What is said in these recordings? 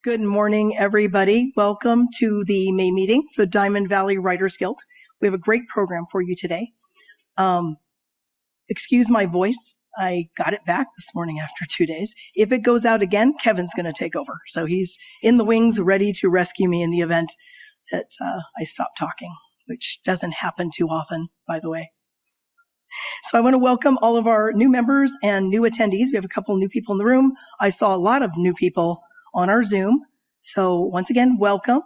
Good morning, everybody. Welcome to the May meeting for the Diamond Valley Writers Guild. We have a great program for you today. Excuse my voice. I got it back this morning after 2 days. If it goes out again, Kevin's going to take over. So he's in the wings, ready to rescue me in the event that I stop talking, which doesn't happen too often, by the way. So I want to welcome all of our new members and new attendees. We have a couple new people in the room. I saw a lot of new people on our Zoom. So once again, welcome.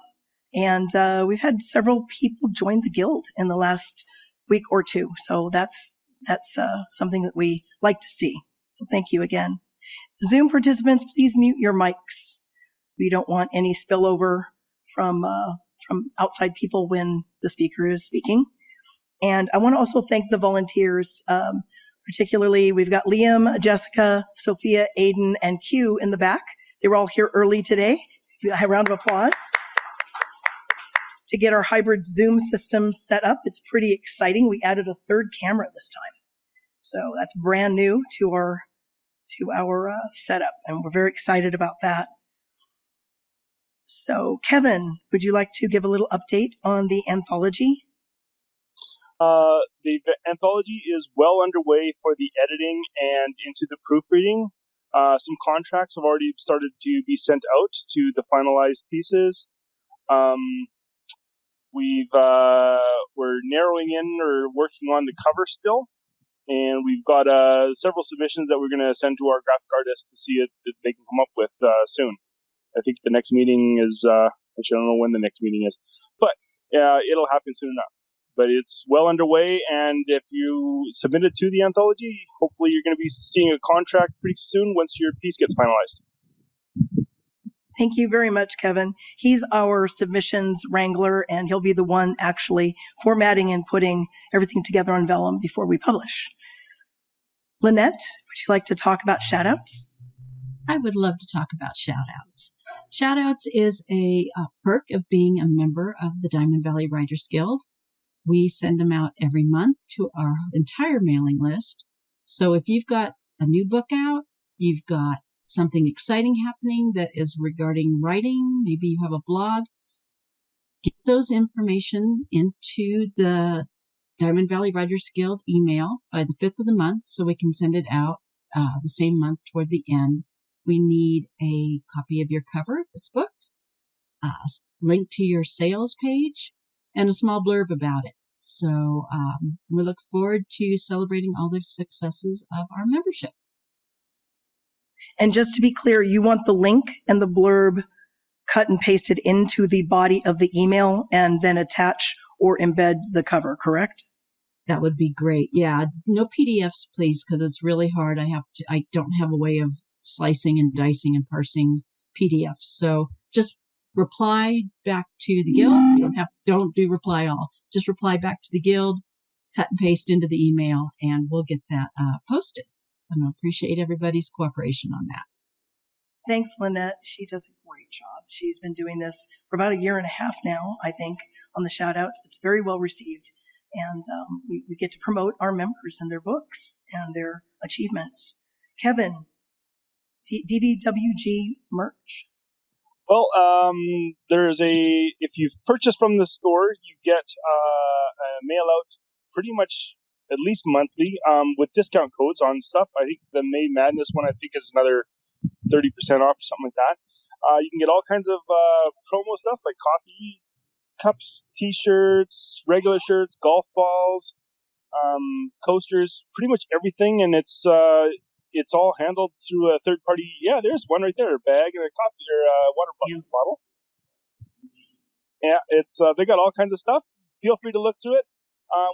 And we've had several people join the Guild in the last week or two. So that's something that we like to see. So thank you again. Zoom participants, please mute your mics. We don't want any spillover from outside people when the speaker is speaking. And I want to also thank the volunteers. Particularly, we've got Liam, Jessica, Sophia, Aiden, and Q in the back. They were all here early today. A round of applause to get our hybrid Zoom system set up. It's pretty exciting. We added a third camera this time. So that's brand new to our setup, and we're very excited about that. So Kevin, would you like to give a little update on the anthology? The anthology is well underway for the editing and into the proofreading. Some contracts have already started to be sent out to the finalized pieces. We're narrowing in or working on the cover still, and we've got several submissions that we're going to send to our graphic artist to see if they can come up with soon. I think the next meeting is, actually I don't know when the next meeting is, but it'll happen soon enough. But it's well underway, and if you submit it to the anthology, hopefully you're going to be seeing a contract pretty soon once your piece gets finalized. Thank you very much, Kevin. He's our submissions wrangler, and he'll be the one actually formatting and putting everything together on vellum before we publish. Lynette, would you like to talk about shoutouts? I would love to talk about shoutouts. Shoutouts is a perk of being a member of the Diamond Valley Writers Guild. We send them out every month to our entire mailing list. So if you've got a new book out, you've got something exciting happening that is regarding writing, maybe you have a blog, get those information into the Diamond Valley Writers Guild email by the 5th of the month so we can send it out the same month toward the end. We need a copy of your cover of this book, link to your sales page, and a small blurb about it. So we look forward to celebrating all the successes of our membership. And just to be clear, you want the link and the blurb cut and pasted into the body of the email and then attach or embed the cover, correct? That would be great. Yeah, no PDFs, please, because it's really hard. I don't have a way of slicing and dicing and parsing PDFs. So just reply back to the Guild. You don't do reply all. Just reply back to the Guild, cut and paste into the email, and we'll get that posted. And I appreciate everybody's cooperation on that. Thanks, Lynette. She does a great job. She's been doing this for about 1.5 years now, I think, on the shout-outs. It's very well received. And we get to promote our members and their books and their achievements. Kevin, DVWG merch. Well, if you've purchased from the store, you get a mail out pretty much at least monthly with discount codes on stuff. I think the May Madness one, I think, is another 30% off or something like that. You can get all kinds of promo stuff like coffee cups, t-shirts, regular shirts, golf balls, coasters, pretty much everything, and it's all handled through a third party. Yeah, there's one right there, a bag and a coffee or a water bottle. Yeah, it's they got all kinds of stuff. Feel free to look through it.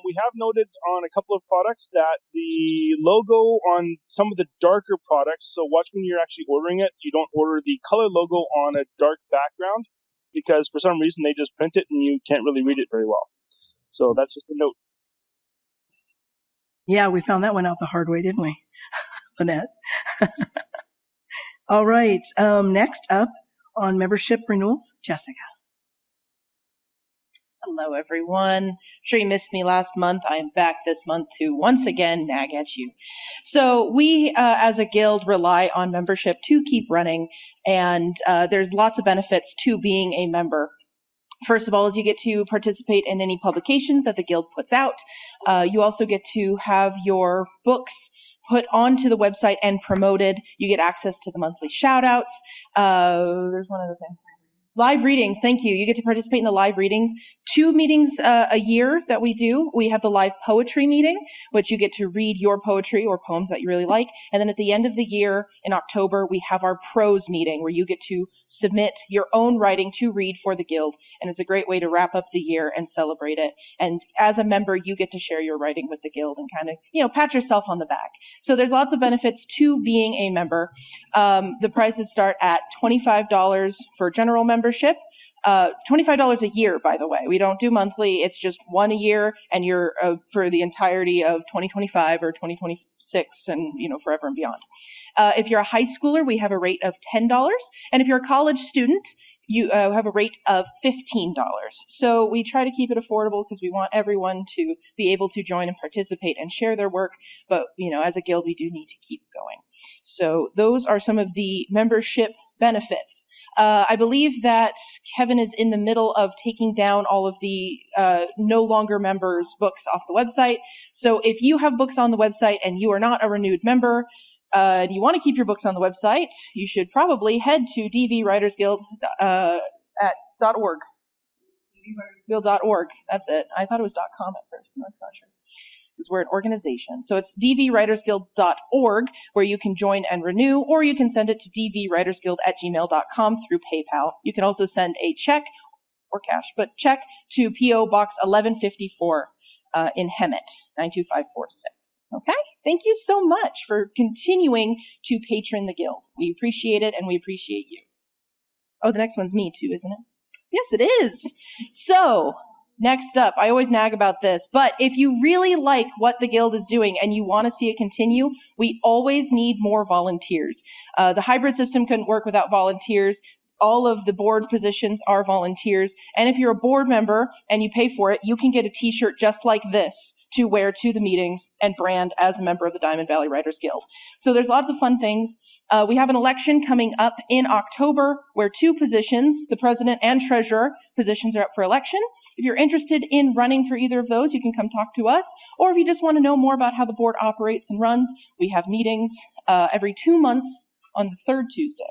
We have noted on a couple of products that the logo on some of the darker products, so watch when you're actually ordering it, you don't order the color logo on a dark background, because for some reason they just print it and you can't really read it very well. So that's just a note. Yeah, we found that one out the hard way, didn't we, Lynette? All right, next up on membership renewals, Jessica. Hello, everyone. I'm sure you missed me last month. I'm back this month to once again nag at you. So we, as a guild, rely on membership to keep running, And there's lots of benefits to being a member. First of all, is you get to participate in any publications that the Guild puts out. You also get to have your books put onto the website and promoted. You get access to the monthly shout-outs. There's one other thing. Live readings, thank you. You get to participate in the live readings. 2 meetings a year that we do. We have the live poetry meeting, which you get to read your poetry or poems that you really like. And then at the end of the year, in October, we have our prose meeting, where you get to submit your own writing to read for the Guild. And it's a great way to wrap up the year and celebrate it. And as a member, you get to share your writing with the Guild and kind of, pat yourself on the back. So there's lots of benefits to being a member. The prices start at $25 for general membership. $25 a year, by the way. We don't do monthly. It's just one a year, and you're for the entirety of 2025 or 2026 and, forever and beyond. If you're a high schooler, we have a rate of $10. And if you're a college student, you have a rate of $15. So we try to keep it affordable because we want everyone to be able to join and participate and share their work. But, as a Guild, we do need to keep going. So those are some of the membership benefits. I believe that Kevin is in the middle of taking down all of the no longer members books off the website. So if you have books on the website and you are not a renewed member, and you want to keep your books on the website, you should probably head to dvwritersguild at .org. dvwritersguild.org. That's it. I thought it was .com at first, and that's not true. Because we're an organization. So it's dvwritersguild.org, where you can join and renew, or you can send it to dvwritersguild@gmail.com through PayPal. You can also send a check, or cash, but check to P.O. Box 1154 in Hemet, 92546. Okay? Thank you so much for continuing to patron the Guild. We appreciate it, and we appreciate you. Oh, the next one's me too, isn't it? Yes, it is. So, next up, I always nag about this, but if you really like what the Guild is doing and you want to see it continue, we always need more volunteers. The hybrid system couldn't work without volunteers. All of the board positions are volunteers. And if you're a board member and you pay for it, you can get a t-shirt just like this to wear to the meetings and brand as a member of the Diamond Valley Writers Guild. So there's lots of fun things. We have an election coming up in October where 2 positions, the president and treasurer positions, are up for election. If you're interested in running for either of those, you can come talk to us. Or if you just want to know more about how the board operates and runs, we have meetings every 2 months on the 3rd Tuesday.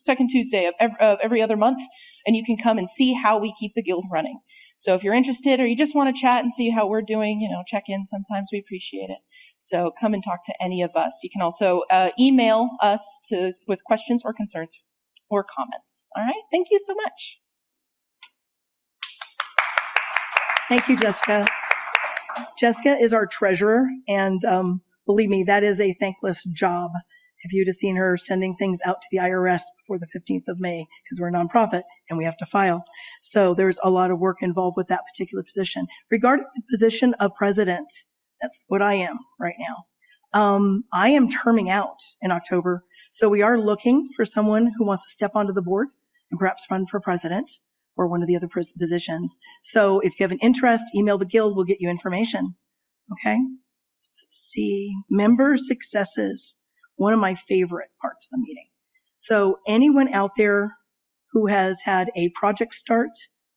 Second Tuesday of every other month, and you can come and see how we keep the Guild running. So if you're interested or you just want to chat and see how we're doing, check in sometimes, we appreciate it. So come and talk to any of us. You can also email us with questions or concerns or comments. All right? Thank you so much. Thank you, Jessica. Jessica is our treasurer, and believe me, that is a thankless job. If you'd have seen her sending things out to the IRS before the 15th of May, because we're a nonprofit and we have to file. So there's a lot of work involved with that particular position. Regarding the position of president, that's what I am right now. I am terming out in October. So we are looking for someone who wants to step onto the board and perhaps run for president or one of the other positions. So if you have an interest, email the Guild. We'll get you information. Okay? Let's see. Member successes. One of my favorite parts of the meeting. So anyone out there who has had a project start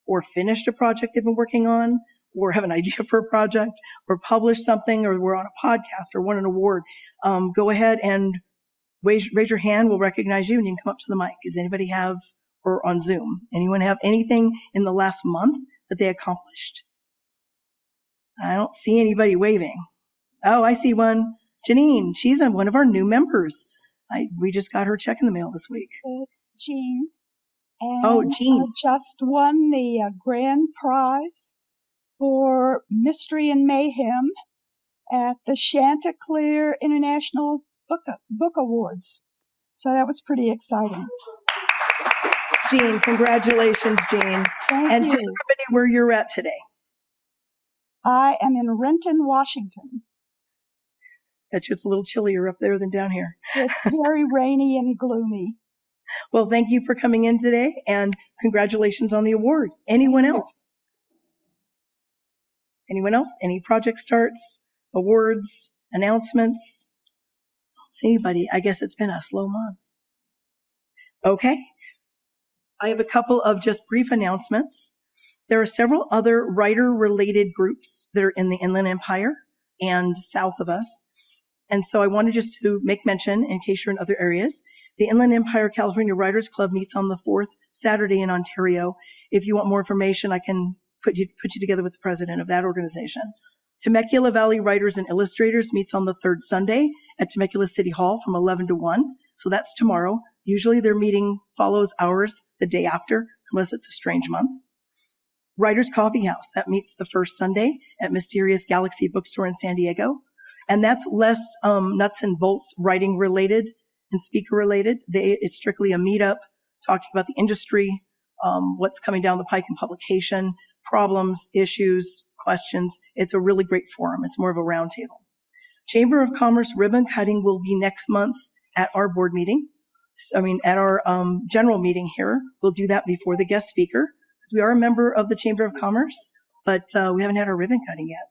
or finished a project they've been working on or have an idea for a project or published something or we're on a podcast or won an award, go ahead and raise your hand. We'll recognize you and you can come up to the mic. Does anybody have, or on Zoom, anyone have anything in the last month that they accomplished? I don't see anybody waving. Oh, I see one. Janine, she's one of our new members. We just got her check in the mail this week. It's Jean. And Oh, Jean. I just won the grand prize for Mystery and Mayhem at the Chanticleer International Book Awards. So that was pretty exciting. Jean, congratulations, Jean. Thank and you. tell everybody where you're at today. I am in Renton, Washington. Bet you it's a little chillier up there than down here. It's very rainy and gloomy. Well, thank you for coming in today, and congratulations on the award. Anyone else? Anyone else? Any project starts, awards, announcements? Anybody? I guess it's been a slow month. Okay. I have a couple of just brief announcements. There are several other writer-related groups that are in the Inland Empire and south of us. And so I wanted just to make mention, in case you're in other areas, the Inland Empire California Writers Club meets on the 4th Saturday in Ontario. If you want more information, I can put you together with the president of that organization. Temecula Valley Writers and Illustrators meets on the 3rd Sunday at Temecula City Hall from 11 to 1. So that's tomorrow. Usually their meeting follows ours the day after, unless it's a strange month. Writers Coffee House, that meets the first Sunday at Mysterious Galaxy Bookstore in San Diego. And that's less nuts and bolts writing related and speaker related. It's strictly a meetup talking about the industry, what's coming down the pike in publication, problems, issues, questions. It's a really great forum. It's more of a roundtable. Chamber of Commerce ribbon cutting will be next month at our board meeting. At our general meeting here. We'll do that before the guest speaker, because we are a member of the Chamber of Commerce, but we haven't had our ribbon cutting yet.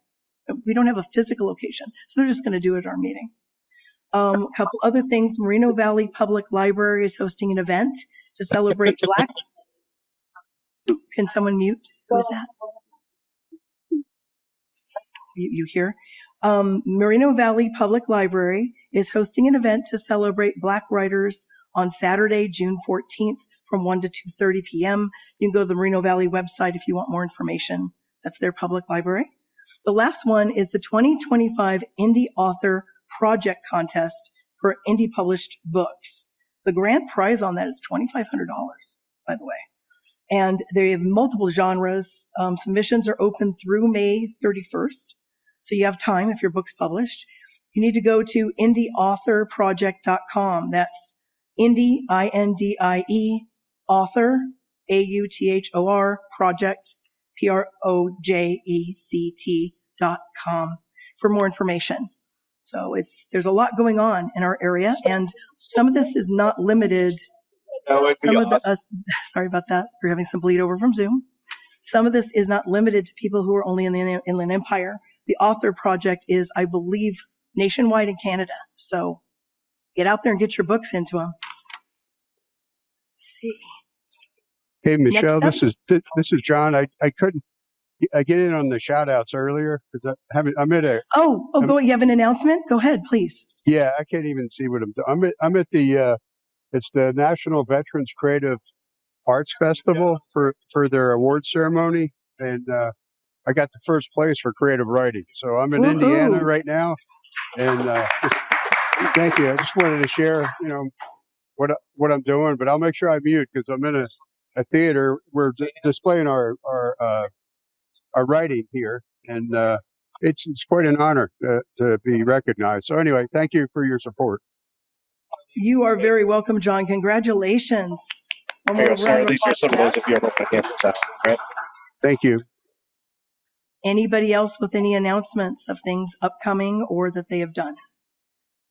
We don't have a physical location, so they're just going to do it at our meeting. A couple other things. Moreno Valley Public Library is hosting an event to celebrate Black. Can someone mute? Who is that? You hear? Moreno Valley Public Library is hosting an event to celebrate Black writers on Saturday, June 14th from 1 to 2:30 p.m. You can go to the Moreno Valley website if you want more information. That's their public library. The last one is the 2025 Indie Author Project Contest for indie published books. The grand prize on that is $2,500, by the way. And they have multiple genres. Submissions are open through May 31st. So you have time if your book's published. You need to go to indieauthorproject.com. That's indie, I-N-D-I-E, author, A-U-T-H-O-R, project, Project.com for more information. So there's a lot going on in our area, and some of this is not limited. Sorry about that. We're having some bleed over from Zoom. Some of this is not limited to people who are only in the Inland Empire. The Author Project is, I believe, nationwide in Canada. So get out there and get your books into them. Let's see. Hey, Michelle, this is John. I couldn't get in on the shout outs earlier because I'm at a. Go. You have an announcement? Go ahead, please. Yeah, I can't even see what I'm doing. I'm at the it's the National Veterans Creative Arts Festival for their award ceremony, and I got the first place for creative writing. So I'm in Indiana right now, and thank you. I just wanted to share, what I'm doing, but I'll make sure I mute because I'm in a theater. We're displaying our writing here, and it's quite an honor to be recognized. So anyway, thank you for your support. You are very welcome, John. Congratulations. These are some of those if you ever want to get this out, right? Thank you. Anybody else with any announcements of things upcoming or that they have done?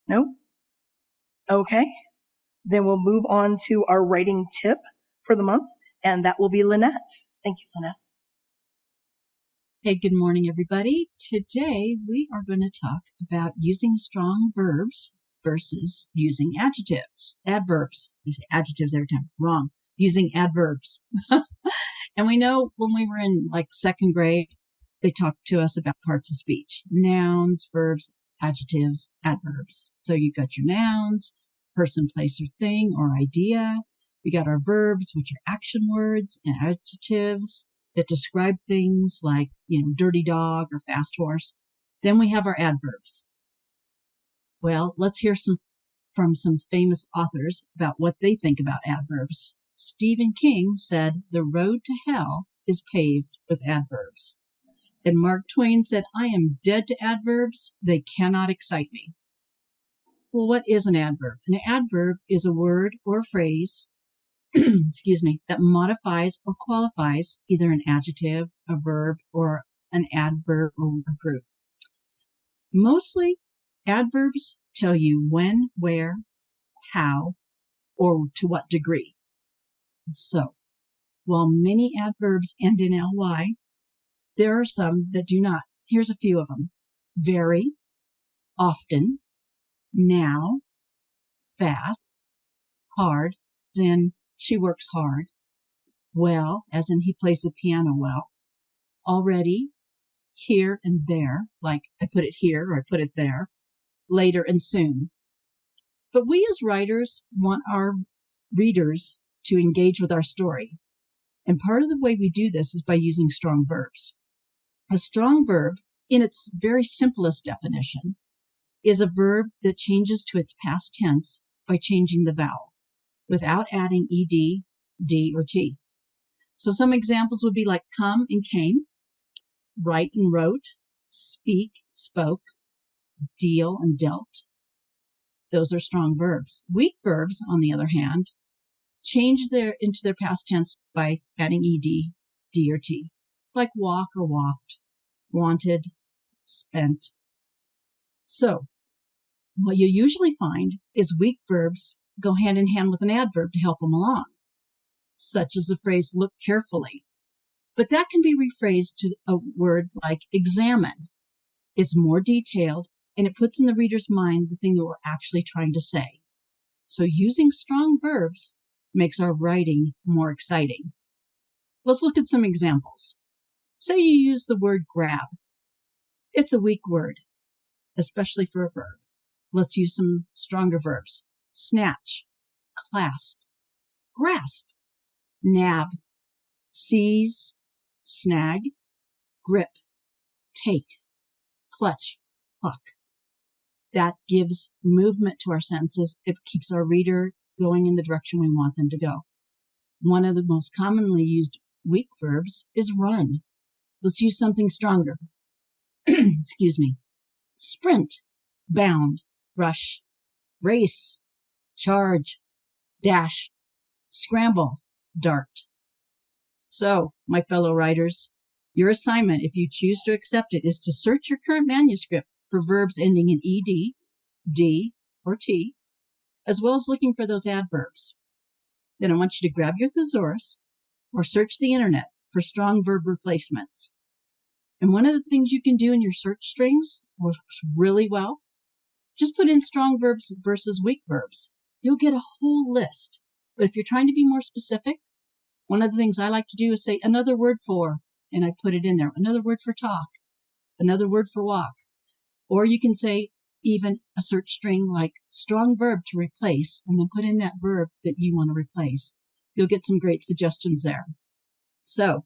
No? Okay. Then we'll move on to our writing tip for the month, and that will be Lynette. Thank you, Lynette. Hey, good morning, everybody. Today, we are going to talk about using strong verbs versus using adjectives. Adverbs. I say adjectives every time. Wrong. Using adverbs. And we know when we were in second grade, they talked to us about parts of speech. Nouns, verbs, adjectives, adverbs. So you got your nouns, person, place, or thing, or idea. We got our verbs, which are action words, and adjectives that describe things like, dirty dog or fast horse. Then we have our adverbs. Well, let's hear from some famous authors about what they think about adverbs. Stephen King said, "The road to hell is paved with adverbs." And Mark Twain said, "I am dead to adverbs. They cannot excite me." Well, what is an adverb? An adverb is a word or a phrase that modifies or qualifies either an adjective, a verb, or an adverb or a group. Mostly, adverbs tell you when, where, how, or to what degree. So, while many adverbs end in ly, there are some that do not. Here's a few of them. Very, often, now, fast, hard, in she works hard. Well, as in he plays the piano well. Already, here and there, like I put it here or I put it there. Later and soon. But we as writers want our readers to engage with our story. And part of the way we do this is by using strong verbs. A strong verb, in its very simplest definition, is a verb that changes to its past tense by changing the vowel without adding ed, d, or t. So some examples would be like come and came, write and wrote, speak, spoke, deal and dealt. Those are strong verbs. Weak verbs, on the other hand, change into their past tense by adding ed, d, or t, like walk or walked, wanted, spent. So, what you usually find is weak verbs go hand in hand with an adverb to help them along, such as the phrase look carefully. But that can be rephrased to a word like examine. It's more detailed, and it puts in the reader's mind the thing that we're actually trying to say. So using strong verbs makes our writing more exciting. Let's look at some examples. Say you use the word grab. It's a weak word, especially for a verb. Let's use some stronger verbs. Snatch, clasp, grasp, nab, seize, snag, grip, take, clutch, pluck. That gives movement to our sentences. It keeps our reader going in the direction we want them to go. One of the most commonly used weak verbs is run. Let's use something stronger. Excuse me. Sprint, bound, rush, race, charge, dash, scramble, dart. So, my fellow writers, your assignment, if you choose to accept it, is to search your current manuscript for verbs ending in ed, d, or t, as well as looking for those adverbs. Then I want you to grab your thesaurus or search the internet for strong verb replacements. And one of the things you can do in your search strings works really well, just put in strong verbs versus weak verbs. You'll get a whole list. But if you're trying to be more specific, one of the things I like to do is say another word for, and I put it in there. Another word for talk, another word for walk. Or you can say even a search string like strong verb to replace, and then put in that verb that you want to replace. You'll get some great suggestions there. So,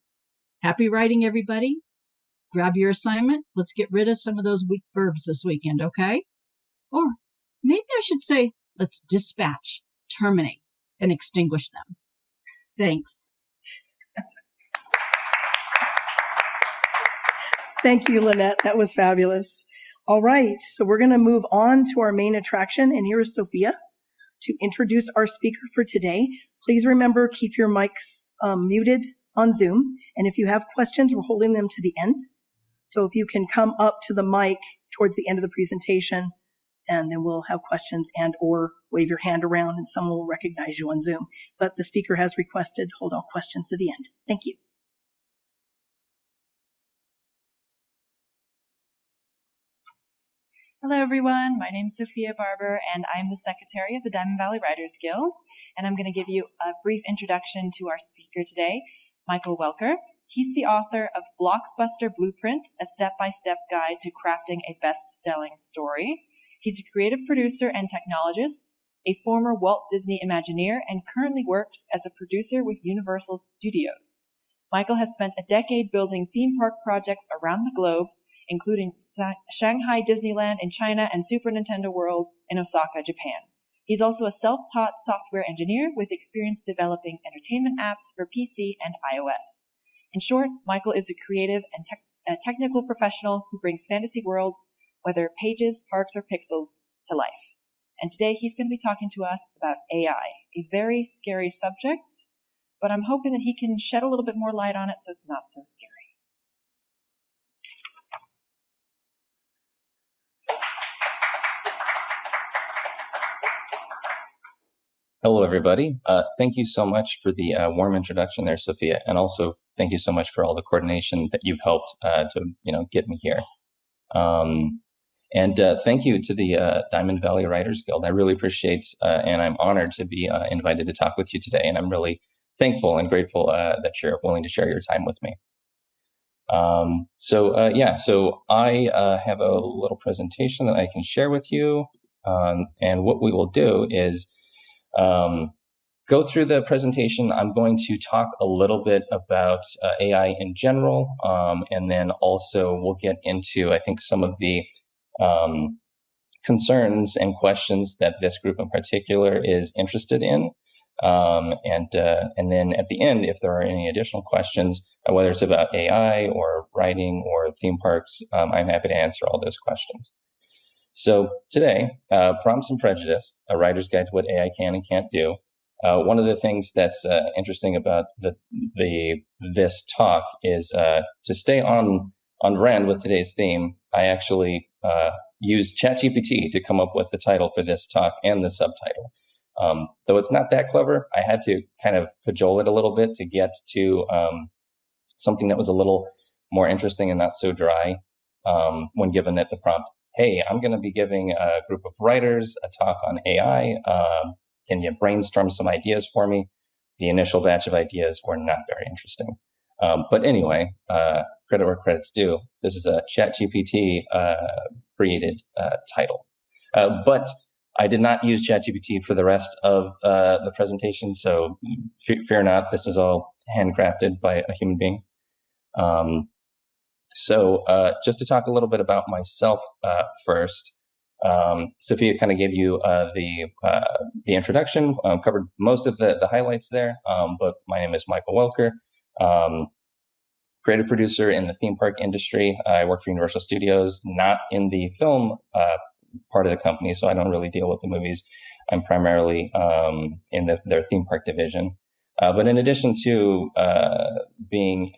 happy writing, everybody. Grab your assignment. Let's get rid of some of those weak verbs this weekend, okay? Or maybe I should say, let's dispatch, terminate, and extinguish them. Thanks. Thank you, Lynette. That was fabulous. All right, so we're going to move on to our main attraction, and here is Sophia to introduce our speaker for today. Please remember, keep your mics muted on Zoom, and if you have questions, we're holding them to the end. So if you can come up to the mic towards the end of the presentation, and then we'll have questions and or wave your hand around, and someone will recognize you on Zoom. But the speaker has requested hold all questions to the end. Thank you. Hello, everyone. My name is Sophia Barber, and I'm the secretary of the Diamond Valley Writers Guild. And I'm going to give you a brief introduction to our speaker today, Michael Welker. He's the author of Blockbuster Blueprint, a step-by-step guide to crafting a best-selling story. He's a creative producer and technologist, a former Walt Disney Imagineer, and currently works as a producer with Universal Studios. Michael has spent a decade building theme park projects around the globe, including Shanghai Disneyland in China and Super Nintendo World in Osaka, Japan. He's also a self-taught software engineer with experience developing entertainment apps for PC and iOS. In short, Michael is a creative and technical professional who brings fantasy worlds, whether pages, parks, or pixels, to life. And today he's going to be talking to us about AI, a very scary subject, but I'm hoping that he can shed a little bit more light on it so it's not so scary. Hello, everybody. Thank you so much for the warm introduction there, Sophia, and also thank you so much for all the coordination that you've helped to get me here. And thank you to the Diamond Valley Writers Guild. I really appreciate and I'm honored to be invited to talk with you today. And I'm really thankful and grateful that you're willing to share your time with me. So I have a little presentation that I can share with you. And what we will do is go through the presentation. I'm going to talk a little bit about AI in general, and then also we'll get into, I think, some of the concerns and questions that this group in particular is interested in. And then at the end, if there are any additional questions, whether it's about AI or writing or theme parks, I'm happy to answer all those questions. So today, Prompts and Prejudice, a writer's guide to what AI can and can't do. One of the things that's interesting about this talk is to stay on brand with today's theme. I actually used ChatGPT to come up with the title for this talk and the subtitle. Though it's not that clever, I had to kind of cajole it a little bit to get to something that was a little more interesting and not so dry when given it the prompt. Hey, I'm going to be giving a group of writers a talk on AI. Can you brainstorm some ideas for me? The initial batch of ideas were not very interesting. But anyway, credit where credit's due. This is a ChatGPT created title. But I did not use ChatGPT for the rest of the presentation, so fear not, this is all handcrafted by a human being. So just to talk a little bit about myself first, Sophia kind of gave you the introduction, covered most of the highlights there, but my name is Michael Welker, creative producer in the theme park industry. I work for Universal Studios, not in the film part of the company, so I don't really deal with the movies. I'm primarily in their theme park division. But in addition to being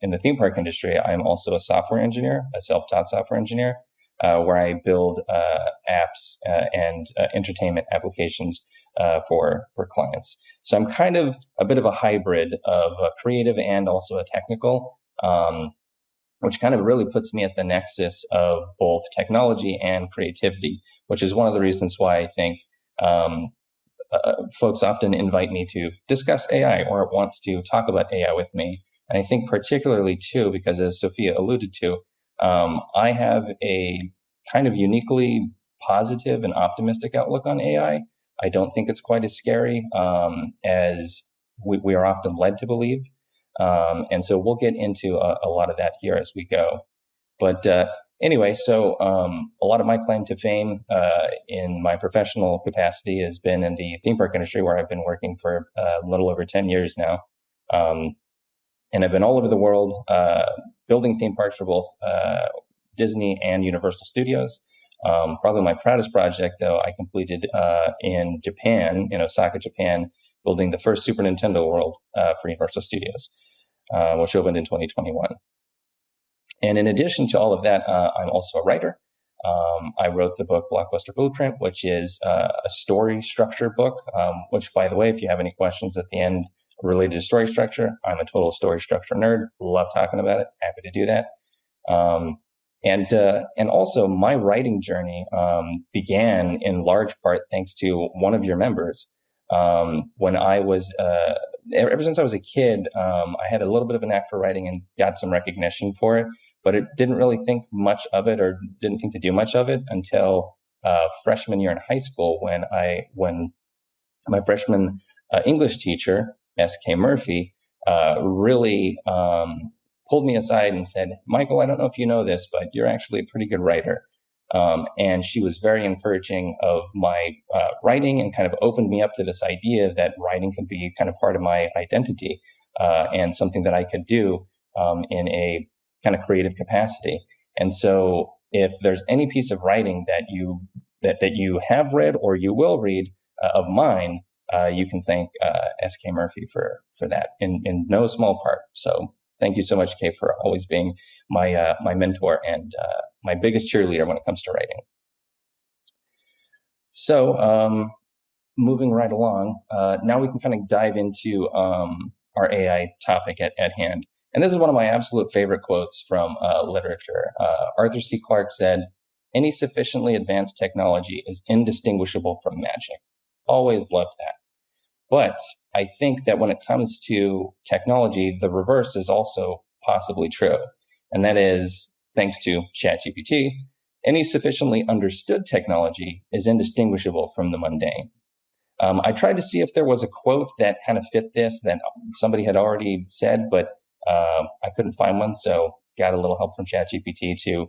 in the theme park industry, I'm also a software engineer, a self-taught software engineer, where I build apps and entertainment applications for clients. So I'm kind of a bit of a hybrid of a creative and also a technical, which kind of really puts me at the nexus of both technology and creativity, which is one of the reasons why I think folks often invite me to discuss AI or want to talk about AI with me. And I think particularly too, because as Sophia alluded to, I have a kind of uniquely positive and optimistic outlook on AI. I don't think it's quite as scary as we are often led to believe. And so we'll get into a lot of that here as we go. But anyway, so a lot of my claim to fame in my professional capacity has been in the theme park industry, where I've been working for a little over 10 years now. And I've been all over the world building theme parks for both Disney and Universal Studios. Probably my proudest project, though, I completed in Japan, in Osaka, Japan, building the first Super Nintendo World for Universal Studios, which opened in 2021. And in addition to all of that, I'm also a writer. I wrote the book Blockbuster Blueprint, which is a story structure book, which, by the way, if you have any questions at the end related to story structure, I'm a total story structure nerd. Love talking about it. Happy to do that. And also my writing journey began in large part thanks to one of your members. When I was, ever since I was a kid, I had a little bit of a knack for writing and got some recognition for it, but it didn't really think much of it, or didn't think to do much of it until freshman year in high school, when my freshman English teacher, S.K. Murphy, really pulled me aside and said, Michael, I don't know if you know this, but you're actually a pretty good writer. And she was very encouraging of my writing and kind of opened me up to this idea that writing could be kind of part of my identity and something that I could do in a kind of creative capacity. And so if there's any piece of writing that you have read or you will read of mine, you can thank S.K. Murphy for that in no small part. So thank you so much, Kay, for always being my mentor and my biggest cheerleader when it comes to writing. So moving right along, now we can kind of dive into our AI topic at hand. And this is one of my absolute favorite quotes from literature. Arthur C. Clarke said, any sufficiently advanced technology is indistinguishable from magic. Always loved that. But I think that when it comes to technology, the reverse is also possibly true. And that is, thanks to ChatGPT, any sufficiently understood technology is indistinguishable from the mundane. I tried to see if there was a quote that kind of fit this that somebody had already said, but I couldn't find one. So got a little help from ChatGPT to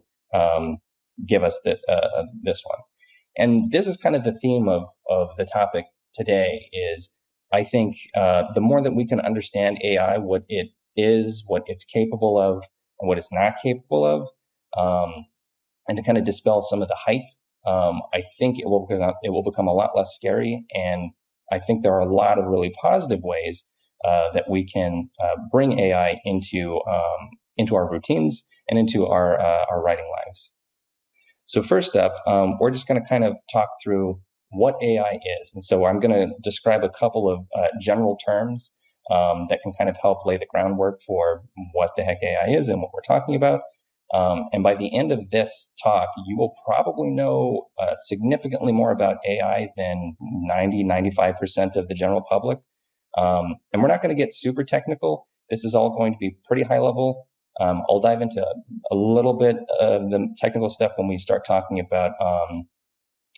give us this one. And this is kind of the theme of the topic today is, I think the more that we can understand AI, what it is, what it's capable of, and what it's not capable of, and to kind of dispel some of the hype, I think it will become a lot less scary. And I think there are a lot of really positive ways that we can bring AI into our routines and into our writing lives. So first up, we're just going to kind of talk through what AI is. And so I'm going to describe a couple of general terms that can kind of help lay the groundwork for what the heck AI is and what we're talking about. And by the end of this talk, you will probably know significantly more about AI than 95% of the general public. And we're not going to get super technical. This is all going to be pretty high level. I'll dive into a little bit of the technical stuff when we start talking about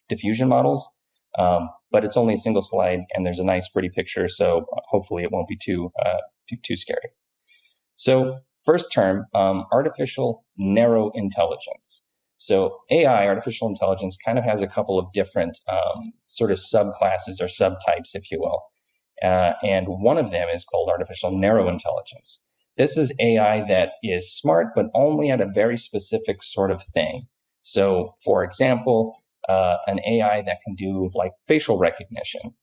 diffusion models. But it's only a single slide and there's a nice pretty picture. So hopefully it won't be too scary. So first term, artificial narrow intelligence. So AI, artificial intelligence, kind of has a couple of different sort of subclasses or subtypes, if you will. And one of them is called artificial narrow intelligence. This is AI that is smart, but only at a very specific sort of thing. So, for example, an AI that can do like facial recognition.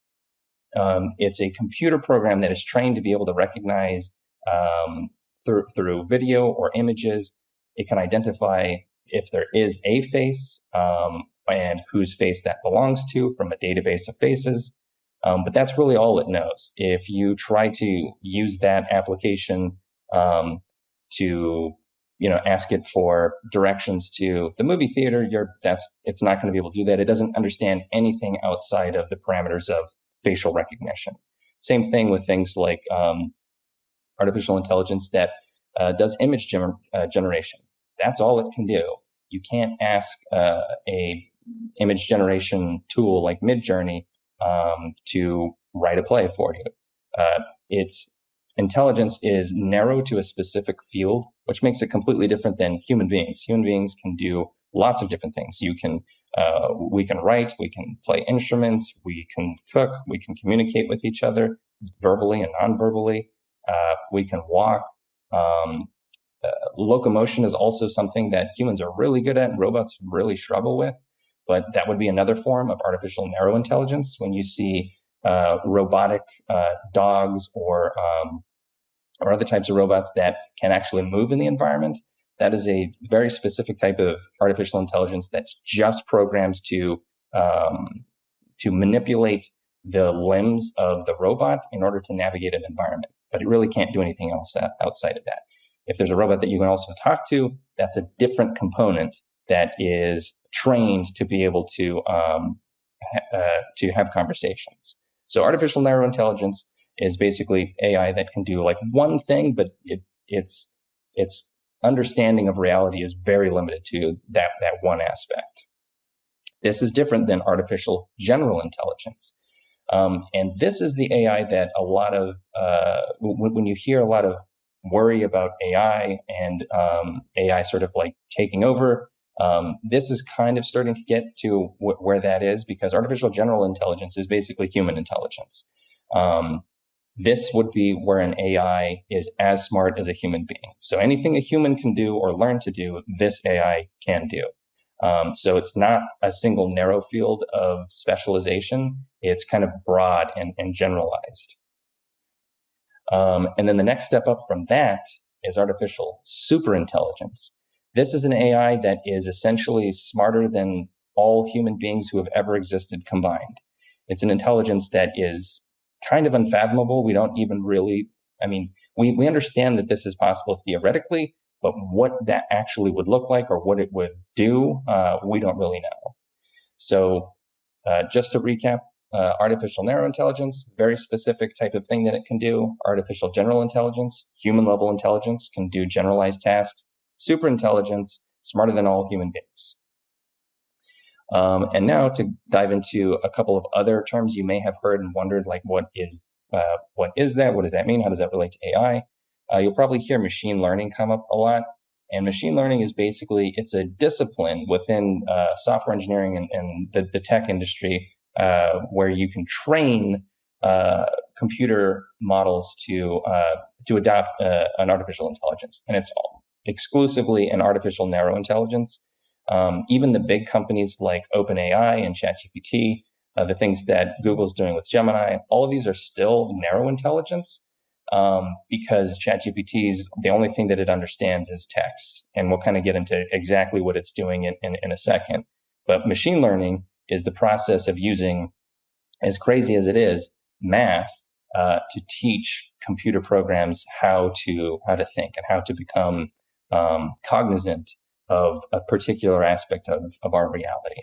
It's a computer program that is trained to be able to recognize through video or images. It can identify if there is a face and whose face that belongs to from a database of faces. But that's really all it knows. If you try to use that application to ask it for directions to the movie theater, it's not going to be able to do that. It doesn't understand anything outside of the parameters of facial recognition. Same thing with things like artificial intelligence that does image generation. That's all it can do. You can't ask a image generation tool like Midjourney to write a play for you. Its intelligence is narrow to a specific field, which makes it completely different than human beings. Human beings can do lots of different things. We can write, we can play instruments, we can cook, we can communicate with each other verbally and non-verbally. We can walk. Locomotion is also something that humans are really good at and robots really struggle with. But that would be another form of artificial narrow intelligence. When you see robotic dogs or other types of robots that can actually move in the environment, that is a very specific type of artificial intelligence that's just programmed to manipulate the limbs of the robot in order to navigate an environment. But it really can't do anything else outside of that. If there's a robot that you can also talk to, that's a different component that is trained to be able to have conversations. So artificial narrow intelligence is basically AI that can do like one thing, but its understanding of reality is very limited to that one aspect. This is different than artificial general intelligence. And this is the AI that a lot of, when you hear a lot of worry about AI and AI sort of like taking over, this is kind of starting to get to where that is, because artificial general intelligence is basically human intelligence. This would be where an AI is as smart as a human being. So anything a human can do or learn to do, this AI can do. So it's not a single narrow field of specialization. It's kind of broad and generalized. And then the next step up from that is artificial superintelligence. This is an AI that is essentially smarter than all human beings who have ever existed combined. It's an intelligence that is kind of unfathomable. We don't even really, we understand that this is possible theoretically, But what that actually would look like or what it would do, we don't really know. So just to recap, artificial narrow intelligence, very specific type of thing that it can do. Artificial general intelligence, human level intelligence, can do generalized tasks. Super intelligence, smarter than all human beings. And now to dive into a couple of other terms you may have heard and wondered, like what is that? What does that mean? How does that relate to AI? You'll probably hear machine learning come up a lot. And machine learning is basically, it's a discipline within software engineering and the tech industry where you can train computer models to adopt an artificial intelligence. And it's exclusively an artificial narrow intelligence. Even the big companies like OpenAI and ChatGPT, the things that Google's doing with Gemini, all of these are still narrow intelligence. Because ChatGPT's, the only thing that it understands is text. And we'll kind of get into exactly what it's doing in a second. But machine learning is the process of using, as crazy as it is, math to teach computer programs how to think and how to become cognizant of a particular aspect of our reality.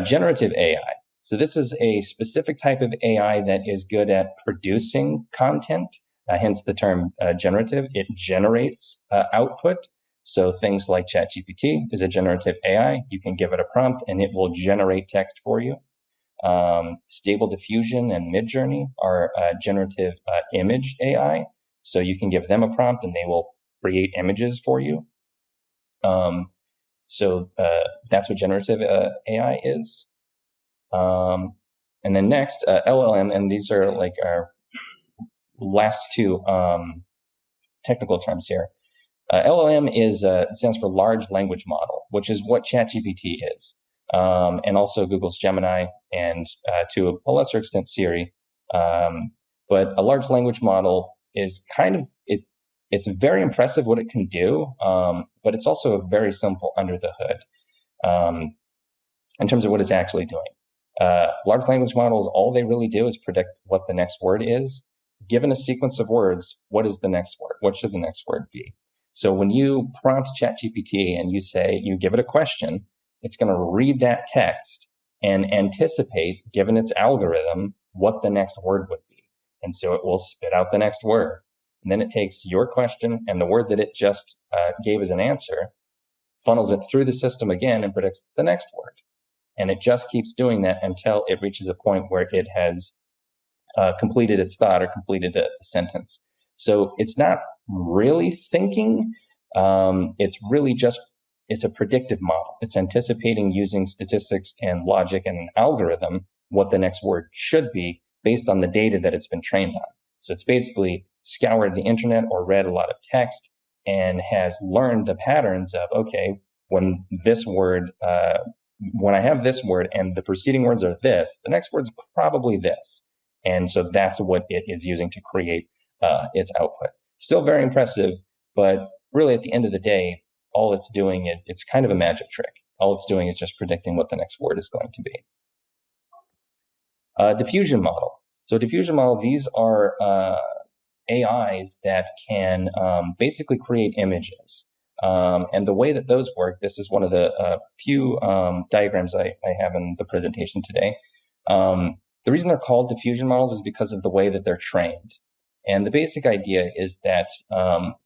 Generative AI. So this is a specific type of AI that is good at producing content, hence the term generative. It generates output. So things like ChatGPT is a generative AI. You can give it a prompt and it will generate text for you. Stable Diffusion and Midjourney are generative image AI. So you can give them a prompt and they will create images for you. So that's what generative AI is. And then next, LLM, and these are like our last two technical terms here. LLM stands for large language model, which is what ChatGPT is, and also Google's Gemini, and to a lesser extent Siri. But a large language model is kind of it's very impressive what it can do, but it's also very simple under the hood in terms of what it's actually doing. Large language models, all they really do is predict what the next word is. Given a sequence of words, what is the next word? What should the next word be? So when you prompt ChatGPT and you give it a question, it's going to read that text and anticipate, given its algorithm, what the next word would be. And so it will spit out the next word. And then it takes your question and the word that it just gave as an answer, funnels it through the system again and predicts the next word. And it just keeps doing that until it reaches a point where it has completed its thought or completed the sentence. So it's not really thinking. It's a predictive model. It's anticipating using statistics and logic and an algorithm what the next word should be based on the data that it's been trained on. So it's basically scoured the internet or read a lot of text and has learned the patterns of, okay, when I have this word and the preceding words are this, the next word's probably this. And so that's what it is using to create its output. Still very impressive, but really at the end of the day, all it's doing, it's kind of a magic trick. All it's doing is just predicting what the next word is going to be. Diffusion model. So diffusion model, these are AIs that can basically create images. And the way that those work, this is one of the few diagrams I have in the presentation today. The reason they're called diffusion models is because of the way that they're trained. And the basic idea is that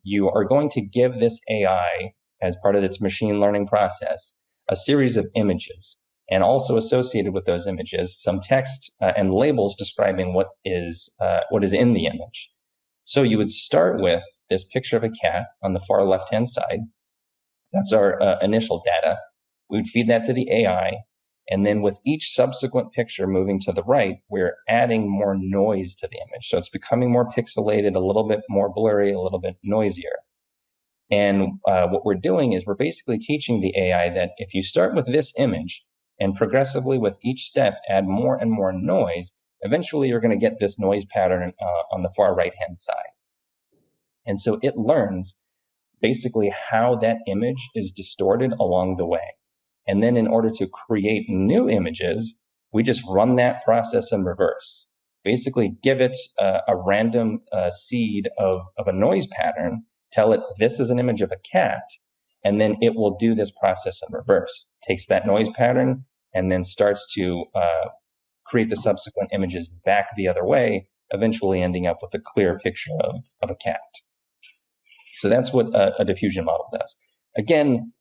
you are going to give this AI, as part of its machine learning process, a series of images, and also associated with those images, some text and labels describing what is in the image. So you would start with this picture of a cat on the far left-hand side. That's our initial data. We would feed that to the AI. And then with each subsequent picture moving to the right, we're adding more noise to the image. So it's becoming more pixelated, a little bit more blurry, a little bit noisier. And what we're doing is we're basically teaching the AI that if you start with this image and progressively with each step add more and more noise, eventually you're going to get this noise pattern on the far right-hand side. And so it learns basically how that image is distorted along the way. And then in order to create new images, we just run that process in reverse. Basically give it a random seed of a noise pattern, tell it this is an image of a cat, and then it will do this process in reverse. Takes that noise pattern and then starts to create the subsequent images back the other way, eventually ending up with a clear picture of a cat. So that's what a diffusion model does. Again,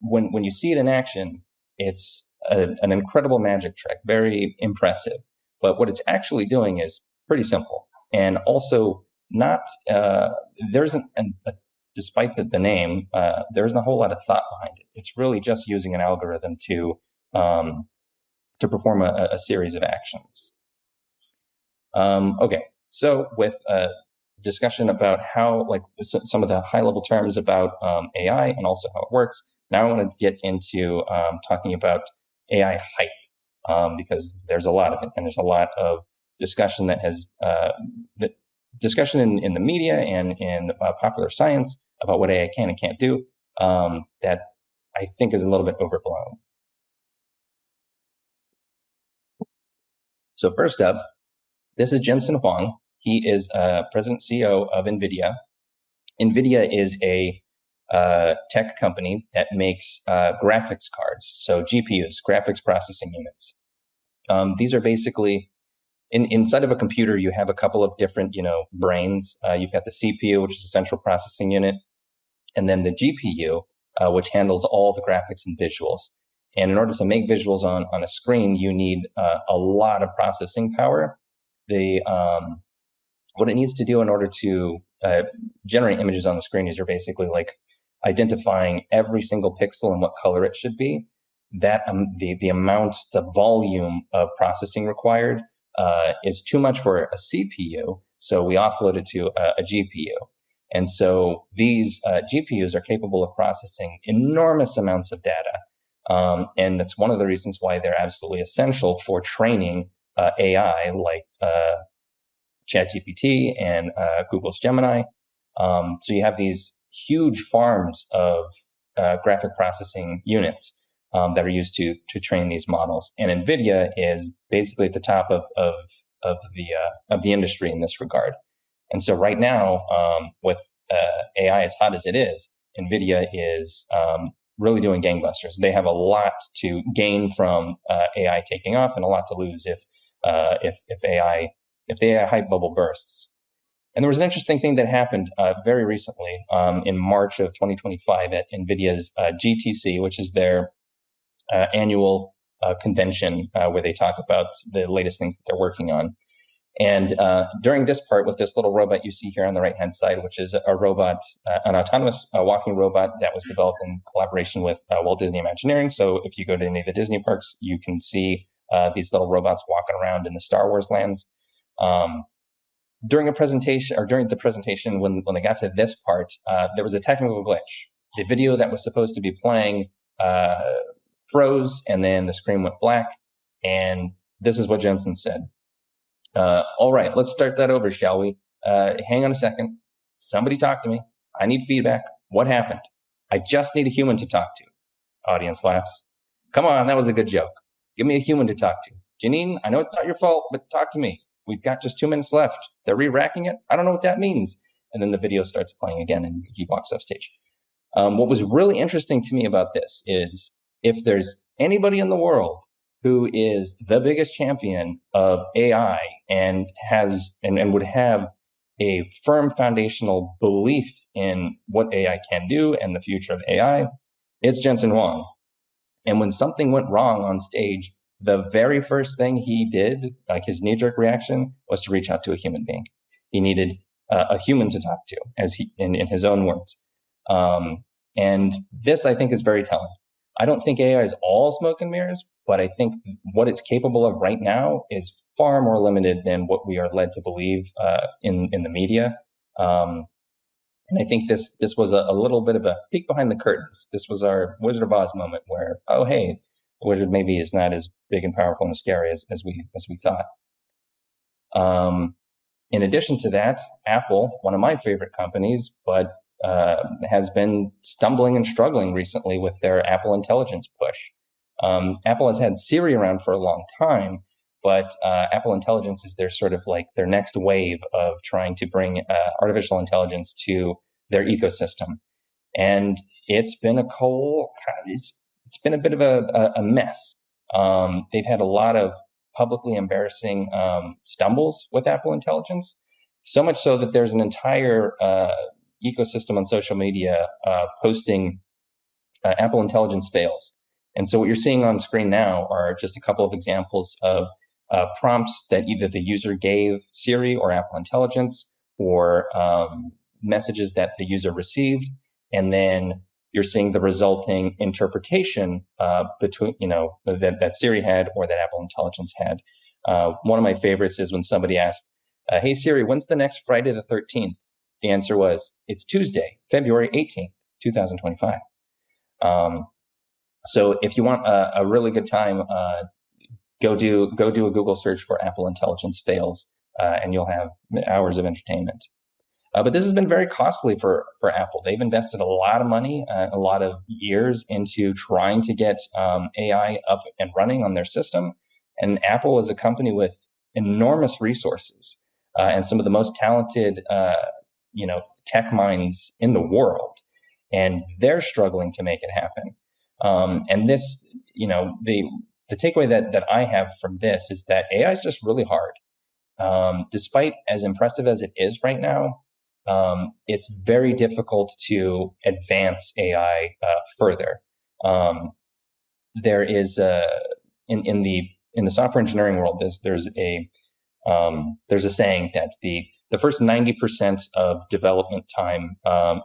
when you see it in action, it's an incredible magic trick, very impressive. But what it's actually doing is pretty simple, and also not. There isn't, despite the name, there isn't a whole lot of thought behind it. It's really just using an algorithm to perform a series of actions. Okay, so with discussion about how, like, some of the high-level terms about AI and also how it works. Now I want to get into talking about AI hype, because there's a lot of it, and there's a lot of discussion that has discussion in the media and in popular science about what AI can and can't do, that I think is a little bit overblown. So first up, this is Jensen Huang. He is president CEO of NVIDIA. NVIDIA is a tech company that makes graphics cards, so GPUs, graphics processing units. These are basically, inside of a computer, you have a couple of different, brains. You've got the CPU, which is a central processing unit, and then the GPU, which handles all the graphics and visuals. And in order to make visuals on a screen, you need a lot of processing power. What it needs to do in order to generate images on the screen is you're basically like identifying every single pixel and what color it should be. That the amount, the volume of processing required is too much for a CPU, so we offload it to a GPU. And so these GPUs are capable of processing enormous amounts of data, and that's one of the reasons why they're absolutely essential for training AI like ChatGPT and Google's Gemini. So you have these huge farms of graphic processing units that are used to train these models, and NVIDIA is basically at the top of the industry in this regard. And so right now, with AI as hot as it is, NVIDIA is really doing gangbusters. They have a lot to gain from AI taking off, and a lot to lose if the AI hype bubble bursts. And there was an interesting thing that happened very recently in March of 2025 at NVIDIA's GTC, which is their annual convention where they talk about the latest things that they're working on. And during this part, with this little robot you see here on the right-hand side, which is a robot, an autonomous walking robot that was developed in collaboration with Walt Disney Imagineering. So if you go to any of the Disney parks, you can see these little robots walking around in the Star Wars lands. During the presentation, when they got to this part, there was a technical glitch. The video that was supposed to be playing froze, and then the screen went black. And this is what Jensen said. All right, let's start that over, shall we? Hang on a second. Somebody talk to me. I need feedback. What happened? I just need a human to talk to. Audience laughs. Come on, that was a good joke. Give me a human to talk to. Janine, I know it's not your fault, but talk to me. We've got just 2 minutes left. They're re-racking it. I don't know what that means. And then the video starts playing again, and he walks off stage. What was really interesting to me about this is if there's anybody in the world who is the biggest champion of AI and would have a firm foundational belief in what AI can do and the future of AI, it's Jensen Huang. And when something went wrong on stage, the very first thing he did, like his knee-jerk reaction, was to reach out to a human being. He needed a human to talk to, as he in his own words. And this, I think, is very telling. I don't think AI is all smoke and mirrors, but I think what it's capable of right now is far more limited than what we are led to believe in the media. And I think this was a little bit of a peek behind the curtains. This was our Wizard of Oz moment where, oh, hey, Wizard maybe is not as big and powerful and scary as we thought. In addition to that, Apple, one of my favorite companies, but has been stumbling and struggling recently with their Apple Intelligence push. Apple has had Siri around for a long time, But Apple Intelligence is their sort of like their next wave of trying to bring artificial intelligence to their ecosystem. And it's been it's been a bit of a mess. They've had a lot of publicly embarrassing stumbles with Apple Intelligence, so much so that there's an entire ecosystem on social media posting Apple Intelligence fails. And so what you're seeing on screen now are just a couple of examples of prompts that either the user gave Siri or Apple Intelligence, or messages that the user received, and then you're seeing the resulting interpretation between, that Siri had or that Apple Intelligence had. One of my favorites is when somebody asked, "Hey Siri, when's the next Friday the 13th?" The answer was, "It's Tuesday, February 18th, 2025." So if you want a really good time, go do a Google search for Apple Intelligence fails, and you'll have hours of entertainment. But this has been very costly for Apple. They've invested a lot of money, a lot of years into trying to get AI up and running on their system. And Apple is a company with enormous resources and some of the most talented, tech minds in the world. And they're struggling to make it happen. And this, the takeaway that I have from this is that AI is just really hard. Despite as impressive as it is right now, it's very difficult to advance AI further. There is in the software engineering world, there's a saying that the first 90% of development time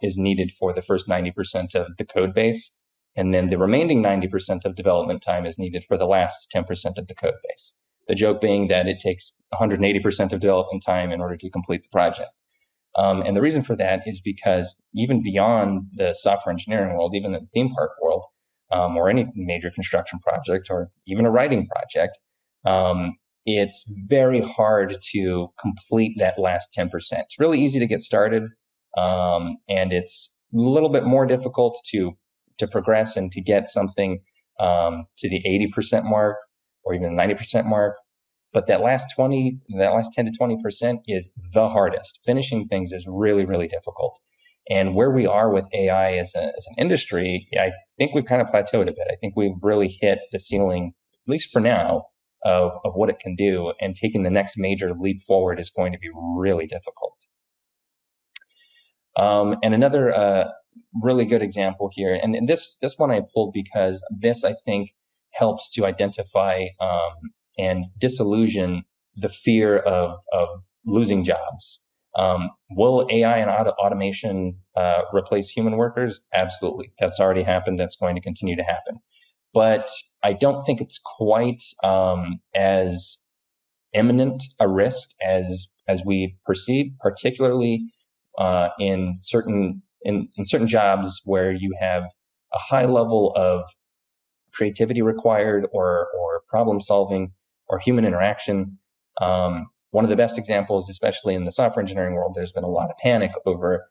is needed for the first 90% of the code base, and then the remaining 90% of development time is needed for the last 10% of the code base. The joke being that it takes 180% of development time in order to complete the project. And the reason for that is because even beyond the software engineering world, even the theme park world, or any major construction project, or even a writing project, it's very hard to complete that last 10%. It's really easy to get started, and it's a little bit more difficult to progress and to get something to the 80% mark or even the 90% mark. But that last 10 to 20% is the hardest. Finishing things is really, really difficult. And where we are with AI as an industry, I think we've kind of plateaued a bit. I think we've really hit the ceiling, at least for now, of what it can do. And taking the next major leap forward is going to be really difficult. And another really good example here, and this one I pulled because this, I think, helps to identify and disillusion the fear of losing jobs. Will AI and automation replace human workers? Absolutely. That's already happened. That's going to continue to happen. But I don't think it's quite as imminent a risk as we perceive, particularly in certain jobs where you have a high level of creativity required, or problem solving, or human interaction. One of the best examples, especially in the software engineering world, there's been a lot of panic over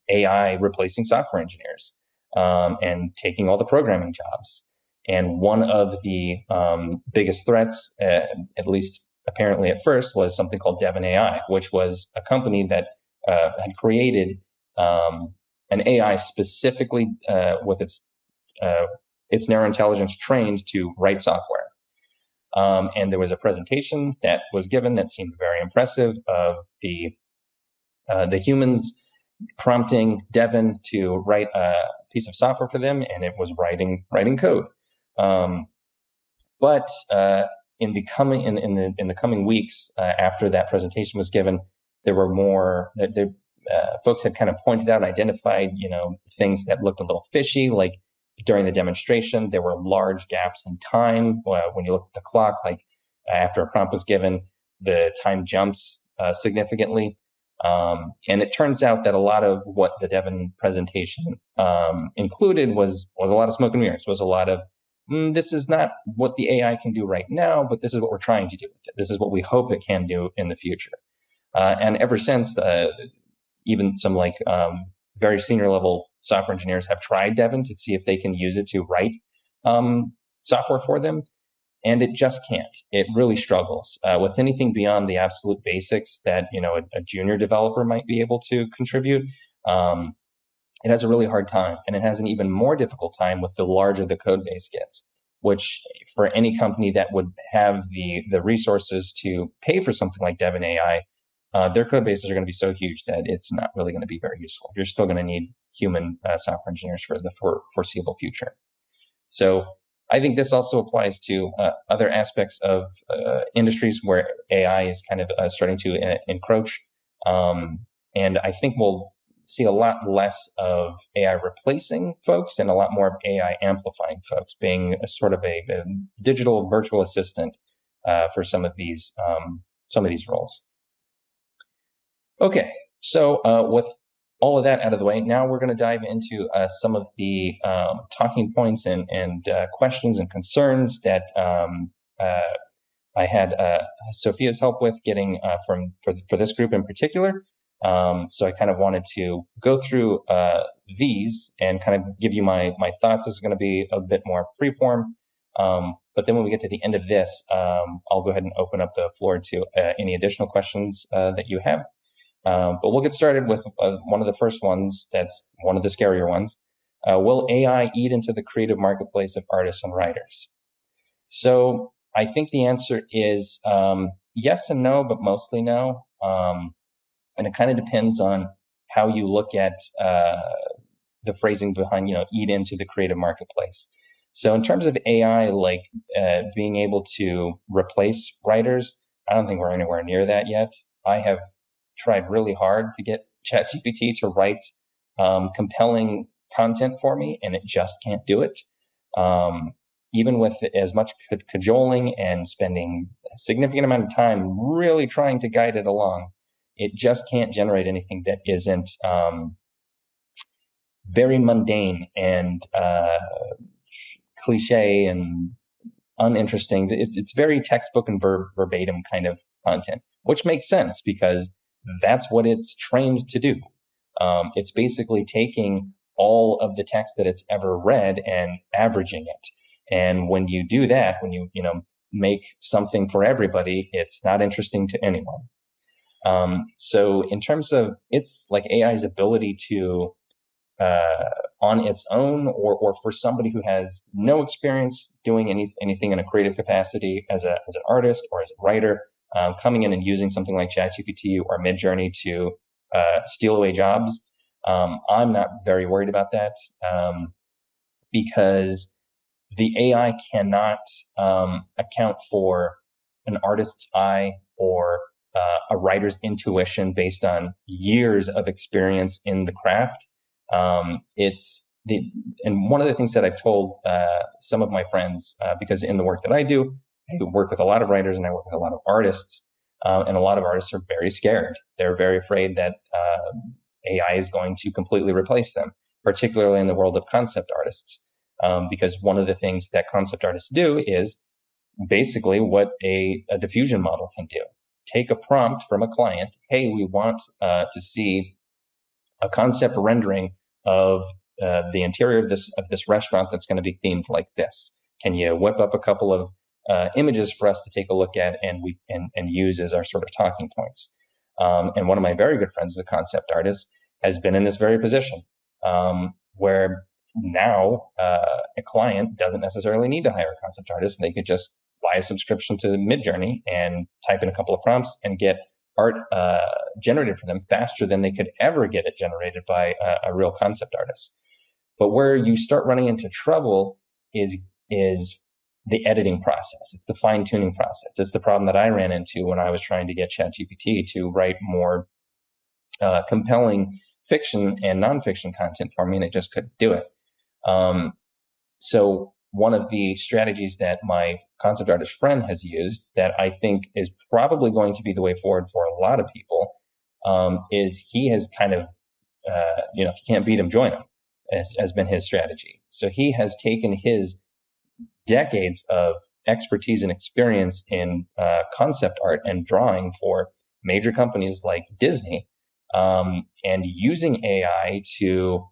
AI replacing software engineers and taking all the programming jobs. And one of the biggest threats, at least apparently at first, was something called Devon AI, which was a company that had created an AI specifically with its narrow intelligence trained to write software. And there was a presentation that was given that seemed very impressive of the humans prompting Devon to write a piece of software for them, and it was writing code. But in the coming weeks after that presentation was given, there were more that folks had kind of pointed out and identified, things that looked a little fishy, like during the demonstration, there were large gaps in time. When you look at the clock, like after a prompt was given, the time jumps significantly. And it turns out that a lot of what the Devon presentation included was a lot of smoke and mirrors, was a lot of, this is not what the AI can do right now, but this is what we're trying to do with it. This is what we hope it can do in the future. And ever since, even some very senior level software engineers have tried Devon to see if they can use it to write software for them. And it just can't. It really struggles with anything beyond the absolute basics that, a junior developer might be able to contribute. It has a really hard time, and it has an even more difficult time with the larger the code base gets, which for any company that would have the resources to pay for something like Dev and AI, their code bases are going to be so huge that it's not really going to be very useful. You're still going to need human software engineers for the foreseeable future. So I think this also applies to other aspects of industries where AI is kind of starting to encroach. And I think we'll see a lot less of AI replacing folks and a lot more of AI amplifying folks, being a sort of a digital virtual assistant for some of these roles. Okay, so with all of that out of the way, now we're going to dive into some of the talking points and questions and concerns that I had Sophia's help with getting for this group in particular. So I kind of wanted to go through these and kind of give you my thoughts. This is going to be a bit more freeform. But then when we get to the end of this, I'll go ahead and open up the floor to any additional questions that you have. But we'll get started with one of the first ones. That's one of the scarier ones. Will AI eat into the creative marketplace of artists and writers? So I think the answer is yes and no, but mostly no. And it kind of depends on how you look at the phrasing behind, eat into the creative marketplace. So in terms of AI, like being able to replace writers, I don't think we're anywhere near that yet. I have tried really hard to get ChatGPT to write compelling content for me, and it just can't do it. Even with as much cajoling and spending a significant amount of time really trying to guide it along, it just can't generate anything that isn't very mundane and cliche and uninteresting. It's very textbook and verbatim kind of content, which makes sense because that's what it's trained to do. It's basically taking all of the text that it's ever read and averaging it. And when you do that, when you make something for everybody, it's not interesting to anyone. So in terms of it's like AI's ability to, on its own, or for somebody who has no experience doing anything in a creative capacity as an artist or as a writer, coming in and using something like ChatGPT or Midjourney to steal away jobs, I'm not very worried about that because the AI cannot account for an artist's eye or a writer's intuition based on years of experience in the craft. And one of the things that I've told some of my friends, because in the work that I do, I work with a lot of writers and I work with a lot of artists, and a lot of artists are very scared. They're very afraid that AI is going to completely replace them, particularly in the world of concept artists, because one of the things that concept artists do is basically what a diffusion model can do. Take a prompt from a client. Hey, we want to see a concept rendering of the interior of this restaurant that's going to be themed like this. Can you whip up a couple of images for us to take a look at and use as our sort of talking points? And one of my very good friends, a concept artist, has been in this very position where now a client doesn't necessarily need to hire a concept artist. They could just buy a subscription to Midjourney and type in a couple of prompts and get art generated for them faster than they could ever get it generated by a real concept artist. But where you start running into trouble is the editing process. It's the fine-tuning process. It's the problem that I ran into when I was trying to get ChatGPT to write more compelling fiction and nonfiction content for me, and it just couldn't do it. So one of the strategies that my concept artist friend has used that I think is probably going to be the way forward for a lot of people is he has kind of, if you can't beat him, join him, has been his strategy. So he has taken his decades of expertise and experience in concept art and drawing for major companies like Disney, and using AI to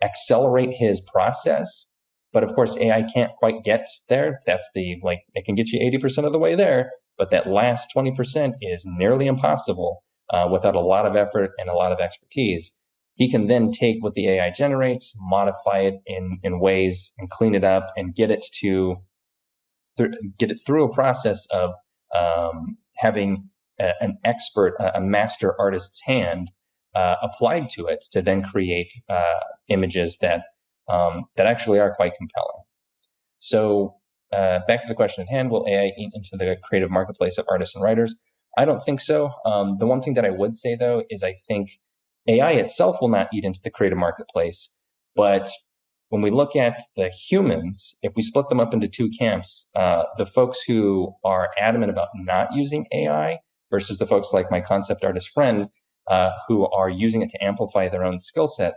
accelerate his process But of course, AI can't quite get there. That's it can get you 80% of the way there, but that last 20% is nearly impossible without a lot of effort and a lot of expertise. He can then take what the AI generates, modify it in ways and clean it up and get it through a process of having an expert, a master artist's hand applied to it to then create images that actually are quite compelling. So back to the question at hand, will AI eat into the creative marketplace of artists and writers? I don't think so. The one thing that I would say, though, is I think AI itself will not eat into the creative marketplace. But when we look at the humans, if we split them up into two camps, the folks who are adamant about not using AI versus the folks like my concept artist friend who are using it to amplify their own skill set,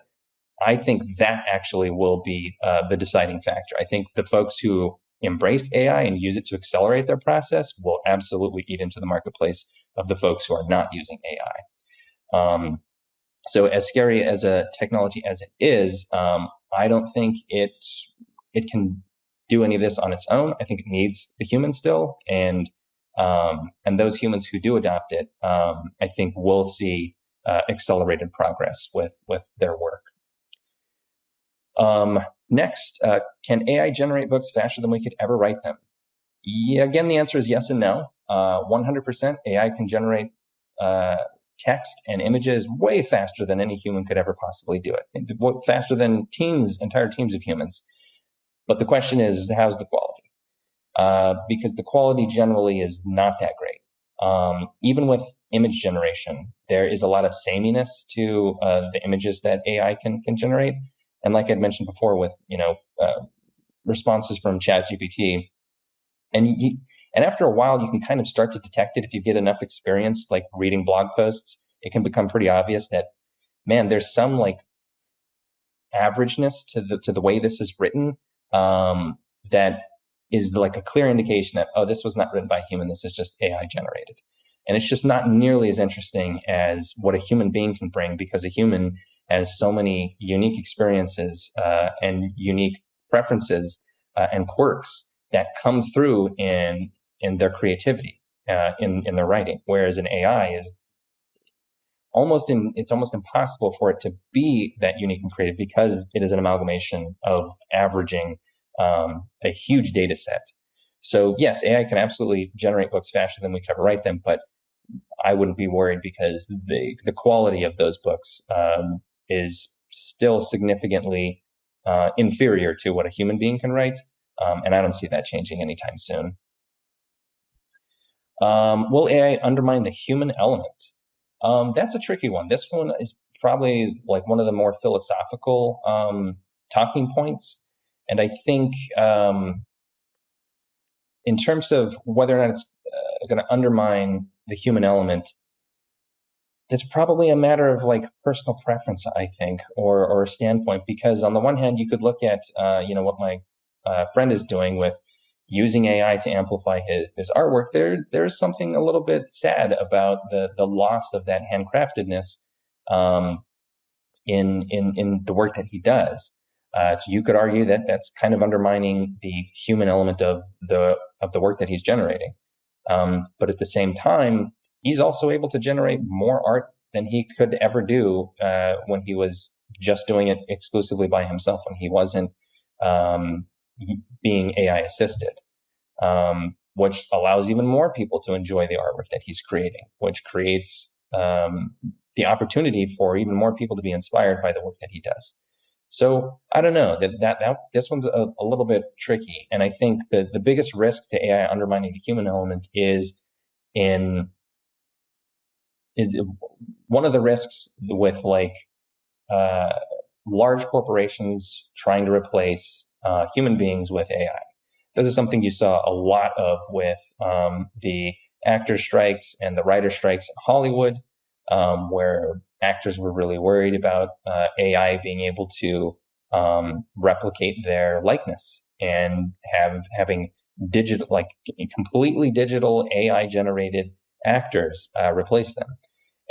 I think that actually will be the deciding factor. I think the folks who embraced AI and use it to accelerate their process will absolutely eat into the marketplace of the folks who are not using AI. So as scary as a technology as it is, I don't think it can do any of this on its own. I think it needs the humans still, and those humans who do adopt it, I think will see accelerated progress with their work. Next, can AI generate books faster than we could ever write them? Yeah, again, the answer is yes and no. 100% AI can generate text and images way faster than any human could ever possibly do it. Faster than entire teams of humans. But the question is, how's the quality? Because the quality generally is not that great. Even with image generation, there is a lot of sameness to the images that AI can generate. And like I'd mentioned before with, responses from ChatGPT, and after a while, you can kind of start to detect it if you get enough experience, like reading blog posts. It can become pretty obvious that, man, there's some like averageness to the way this is written that is like a clear indication that, oh, this was not written by a human. This is just AI generated. And it's just not nearly as interesting as what a human being can bring, because a human has so many unique experiences and unique preferences and quirks that come through in their creativity, in their writing. Whereas an AI is it's almost impossible for it to be that unique and creative, because it is an amalgamation of averaging a huge data set. So yes, AI can absolutely generate books faster than we can ever write them, but I wouldn't be worried, because the quality of those books is still significantly inferior to what a human being can write. And I don't see that changing anytime soon. Will AI undermine the human element? That's a tricky one. This one is probably like one of the more philosophical talking points. And I think in terms of whether or not it's going to undermine the human element, it's probably a matter of like personal preference, I think, or standpoint. Because on the one hand, you could look at what my friend is doing with using AI to amplify his artwork. There's something a little bit sad about the loss of that handcraftedness in the work that he does. So you could argue that that's kind of undermining the human element of the work that he's generating. But at the same time, he's also able to generate more art than he could ever do when he was just doing it exclusively by himself, when he wasn't being AI assisted, which allows even more people to enjoy the artwork that he's creating, which creates the opportunity for even more people to be inspired by the work that he does. So I don't know, that this one's a little bit tricky. And I think that the biggest risk to AI undermining the human element is one of the risks with like large corporations trying to replace human beings with AI. This is something you saw a lot of with the actor strikes and the writer strikes in Hollywood, where actors were really worried about AI being able to replicate their likeness and having completely digital AI generated actors replace them.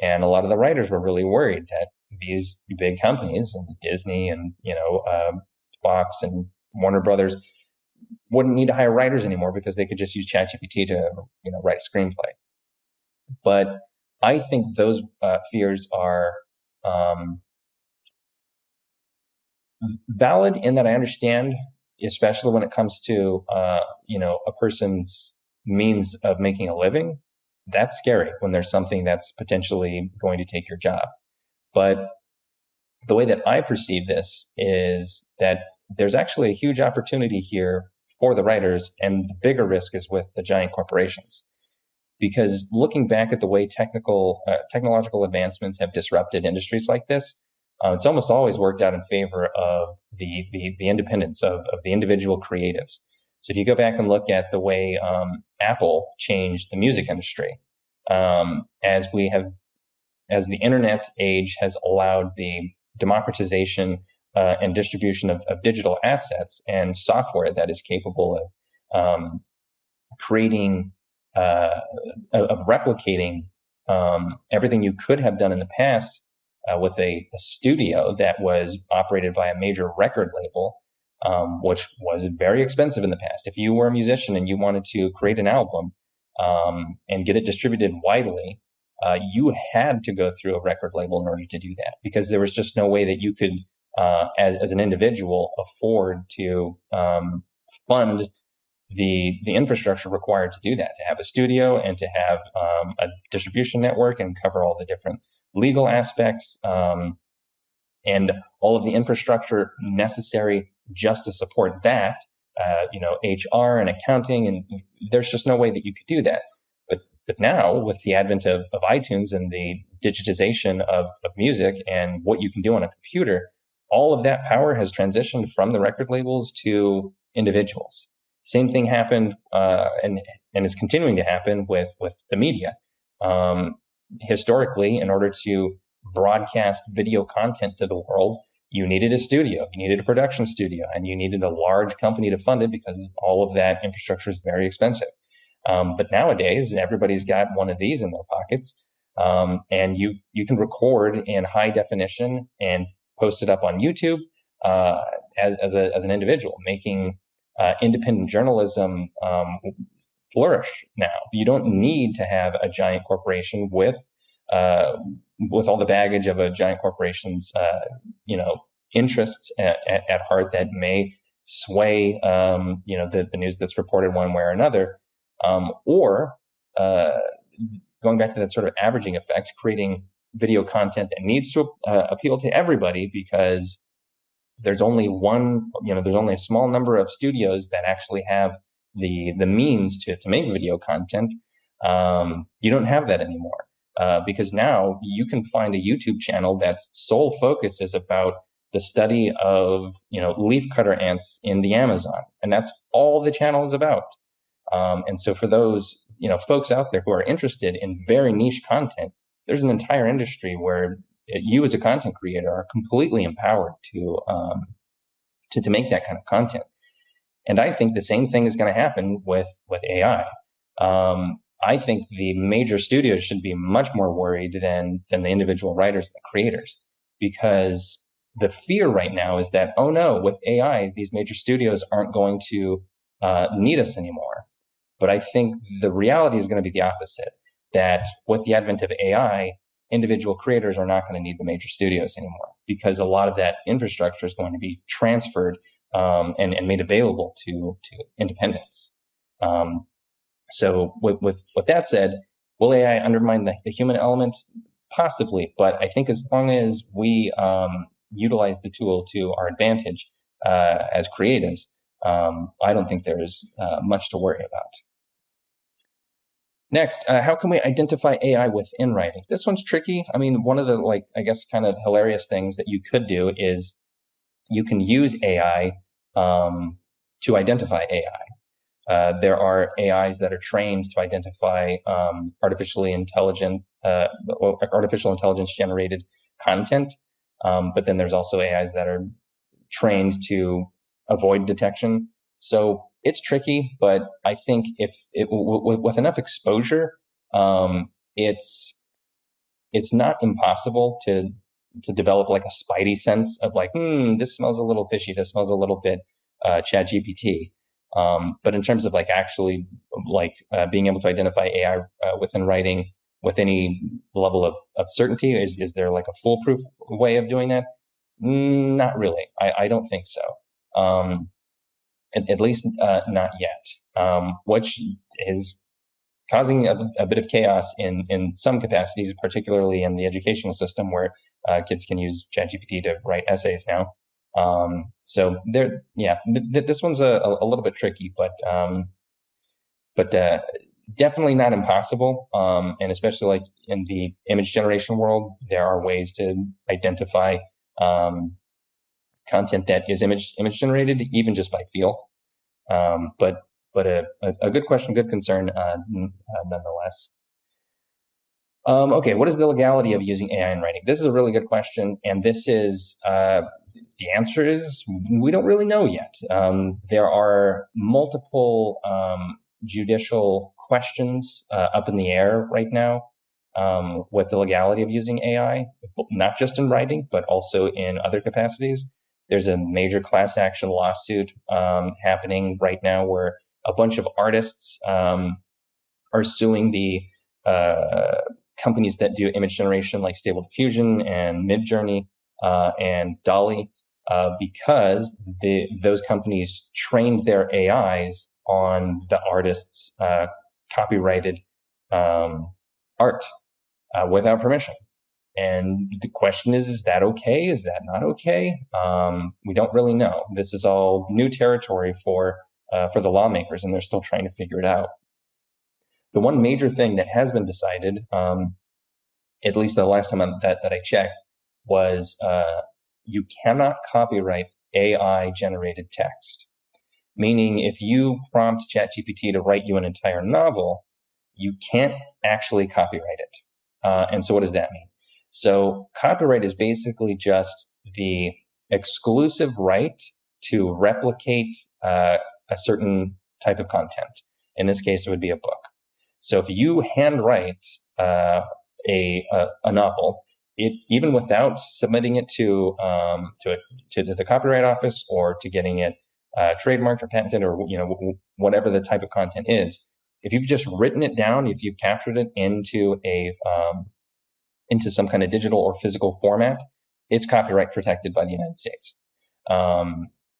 And a lot of the writers were really worried that these big companies, and Disney and Fox and Warner Brothers wouldn't need to hire writers anymore because they could just use ChatGPT to, write a screenplay. But I think those fears are valid in that I understand, especially when it comes to, a person's means of making a living. That's scary when there's something that's potentially going to take your job. But the way that I perceive this is that there's actually a huge opportunity here for the writers, and the bigger risk is with the giant corporations. Because looking back at the way technological advancements have disrupted industries like this, it's almost always worked out in favor of the independence of the individual creatives. So if you go back and look at the way Apple changed the music industry, as the internet age has allowed the democratization and distribution of digital assets and software that is capable of creating, of replicating everything you could have done in the past with a studio that was operated by a major record label, which was very expensive in the past. If you were a musician and you wanted to create an album and get it distributed widely, you had to go through a record label in order to do that, because there was just no way that you could, as an individual, afford to fund the infrastructure required to do that, to have a studio and to have a distribution network and cover all the different legal aspects and all of the infrastructure necessary just to support that, HR and accounting, and there's just no way that you could do that. But now, with the advent of iTunes and the digitization of music and what you can do on a computer, all of that power has transitioned from the record labels to individuals. Same thing happened and is continuing to happen with the media. Historically, in order to broadcast video content to the world, you needed a studio, you needed a production studio, and you needed a large company to fund it because all of that infrastructure is very expensive. But nowadays, everybody's got one of these in their pockets, and you can record in high definition and post it up on YouTube as an individual, making independent journalism flourish now. You don't need to have a giant corporation with all the baggage of a giant corporation's interests at heart that may sway the news that's reported one way or another, or going back to that sort of averaging effect, creating video content that needs to appeal to everybody, because there's only a small number of studios that actually have the means to make video content. You don't have that anymore, because now you can find a YouTube channel that's sole focus is about the study of leafcutter ants in the Amazon, and that's all the channel is about. And so for those folks out there who are interested in very niche content, there's an entire industry where you as a content creator are completely empowered to make that kind of content. And I think the same thing is going to happen with AI. I think the major studios should be much more worried than the individual writers and the creators, because the fear right now is that, oh no, with AI, these major studios aren't going to need us anymore. But I think the reality is going to be the opposite, that with the advent of AI, individual creators are not going to need the major studios anymore, because a lot of that infrastructure is going to be transferred and made available to independents. So with that said, will AI undermine the human element? Possibly, but I think as long as we utilize the tool to our advantage as creatives, I don't think there's much to worry about. Next, how can we identify AI within writing? This one's tricky. I mean, one of the, kind of hilarious things that you could do is you can use AI to identify AI. There are AIs that are trained to identify artificial intelligence generated content. But then there's also AIs that are trained to avoid detection. So it's tricky, but I think with enough exposure, it's not impossible to develop like a spidey sense of this smells a little fishy, this smells a little bit ChatGPT. But in terms of like actually like being able to identify AI within writing with any level of certainty, is there like a foolproof way of doing that? Not really. I don't think so. At least not yet, which is causing a bit of chaos in some capacities, particularly in the educational system where kids can use ChatGPT to write essays now. So there, yeah, this one's a little bit tricky, but definitely not impossible. And especially like in the image generation world, there are ways to identify content that is image generated, even just by feel. But a good question, good concern, nonetheless. Okay, what is the legality of using AI in writing? This is a really good question, and this is the answer is we don't really know yet. There are multiple judicial questions up in the air right now with the legality of using AI, not just in writing, but also in other capacities. There's a major class action lawsuit happening right now where a bunch of artists are suing the companies that do image generation like Stable Diffusion and Midjourney and DALL-E because those companies trained their AIs on the artist's copyrighted art without permission. And the question is that okay? Is that not okay? We don't really know. This is all new territory for the lawmakers, and they're still trying to figure it out. The one major thing that has been decided, at least the last time that I checked, was you cannot copyright AI-generated text. Meaning, if you prompt ChatGPT to write you an entire novel, you can't actually copyright it. And so what does that mean? So copyright is basically just the exclusive right to replicate a certain type of content. In this case, it would be a book. So if you handwrite a novel, even without submitting it to the Copyright Office or to getting it trademarked or patented or whatever the type of content is, if you've just written it down, if you've captured it into into some kind of digital or physical format, it's copyright protected by the United States.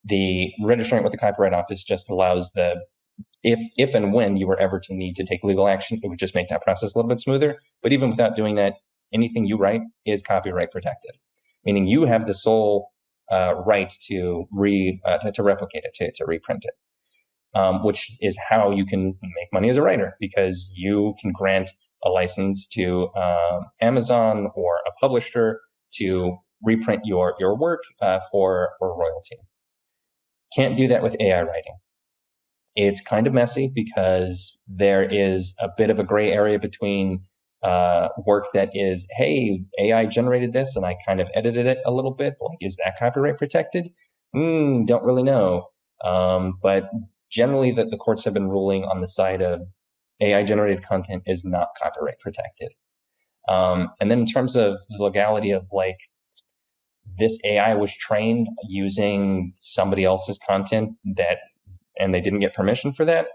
The registering it with the Copyright Office just allows if and when you were ever to need to take legal action, it would just make that process a little bit smoother. But even without doing that, anything you write is copyright protected, meaning you have the sole right to replicate it, to reprint it, which is how you can make money as a writer, because you can grant a license to Amazon or a publisher to reprint your work for royalty. Can't do that with AI writing. It's kind of messy because there is a bit of a gray area between work that is, hey, AI generated this and I kind of edited it a little bit. Like, is that copyright protected? Don't really know. But generally the courts have been ruling on the side of AI generated content is not copyright protected. And then in terms of the legality of like, this AI was trained using somebody else's content and they didn't get permission for that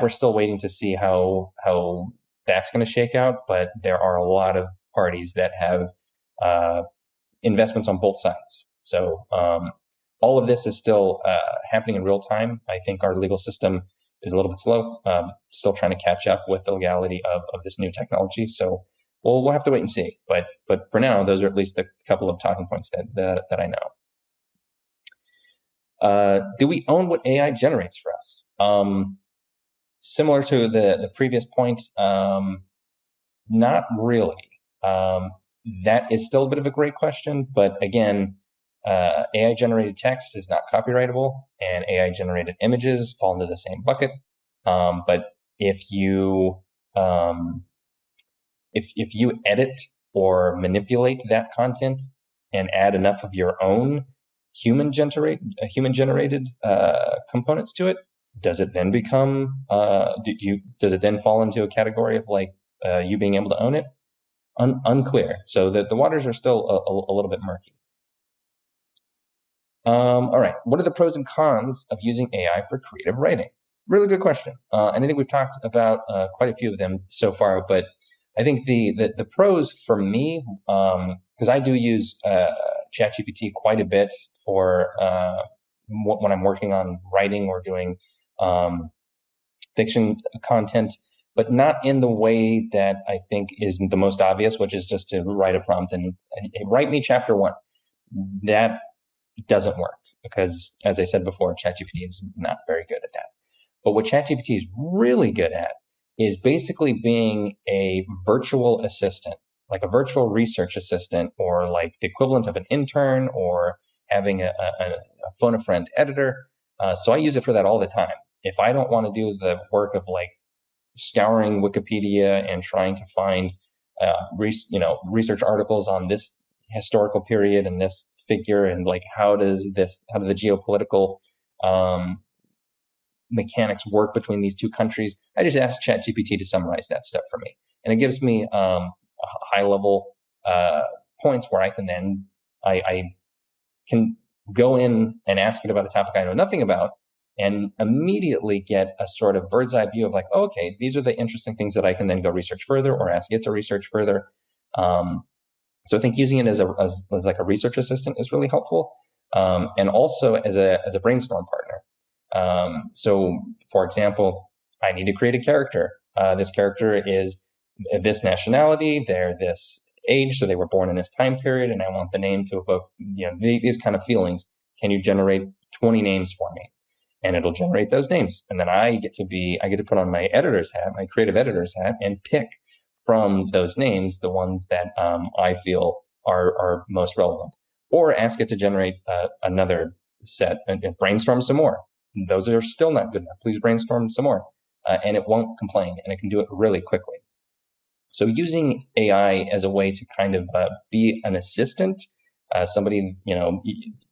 we're still waiting to see how that's going to shake out. But there are a lot of parties that have investments on both sides. So all of this is still happening in real time. I think our legal system is a little bit slow, still trying to catch up with the legality of this new technology. So we'll have to wait and see. But for now, those are at least a couple of talking points that I know. Do we own what AI generates for us? Similar to the previous point, not really. That is still a bit of a great question, but again, AI generated text is not copyrightable, and AI generated images fall into the same bucket. But if you edit or manipulate that content and add enough of your own human generated components to it, does it then become does it then fall into a category of like you being able to own it? Unclear. So the waters are still a little bit murky. All right. What are the pros and cons of using AI for creative writing? Really good question. And I think we've talked about quite a few of them so far, but I think the pros for me, because I do use ChatGPT quite a bit for when I'm working on writing or doing fiction content, but not in the way that I think is the most obvious, which is just to write a prompt and write me chapter 1. That doesn't work because, as I said before, ChatGPT is not very good at that. But what ChatGPT is really good at is basically being a virtual assistant, like a virtual research assistant, or like the equivalent of an intern, or having a phone a friend editor. So I use it for that all the time. If I don't want to do the work of like scouring Wikipedia and trying to find research articles on this historical period and this figure, and like how do the geopolitical mechanics work between these two countries, I just ask ChatGPT to summarize that stuff for me, and it gives me high level points where I can then I can go in and ask it about a topic I know nothing about, and immediately get a sort of bird's eye view of like, oh, okay, these are the interesting things that I can then go research further or ask it to research further. So I think using it as like a research assistant is really helpful, and also as a brainstorm partner. So, for example, I need to create a character. This character is this nationality. They're this age, so they were born in this time period, and I want the name to evoke these kind of feelings. Can you generate 20 names for me? And it'll generate those names, and then I get to put on my editor's hat, my creative editor's hat, and pick from those names the ones that I feel are most relevant, or ask it to generate another set and brainstorm some more. Those are still not good enough. Please brainstorm some more, and it won't complain, and it can do it really quickly. So using AI as a way to kind of be an assistant, somebody,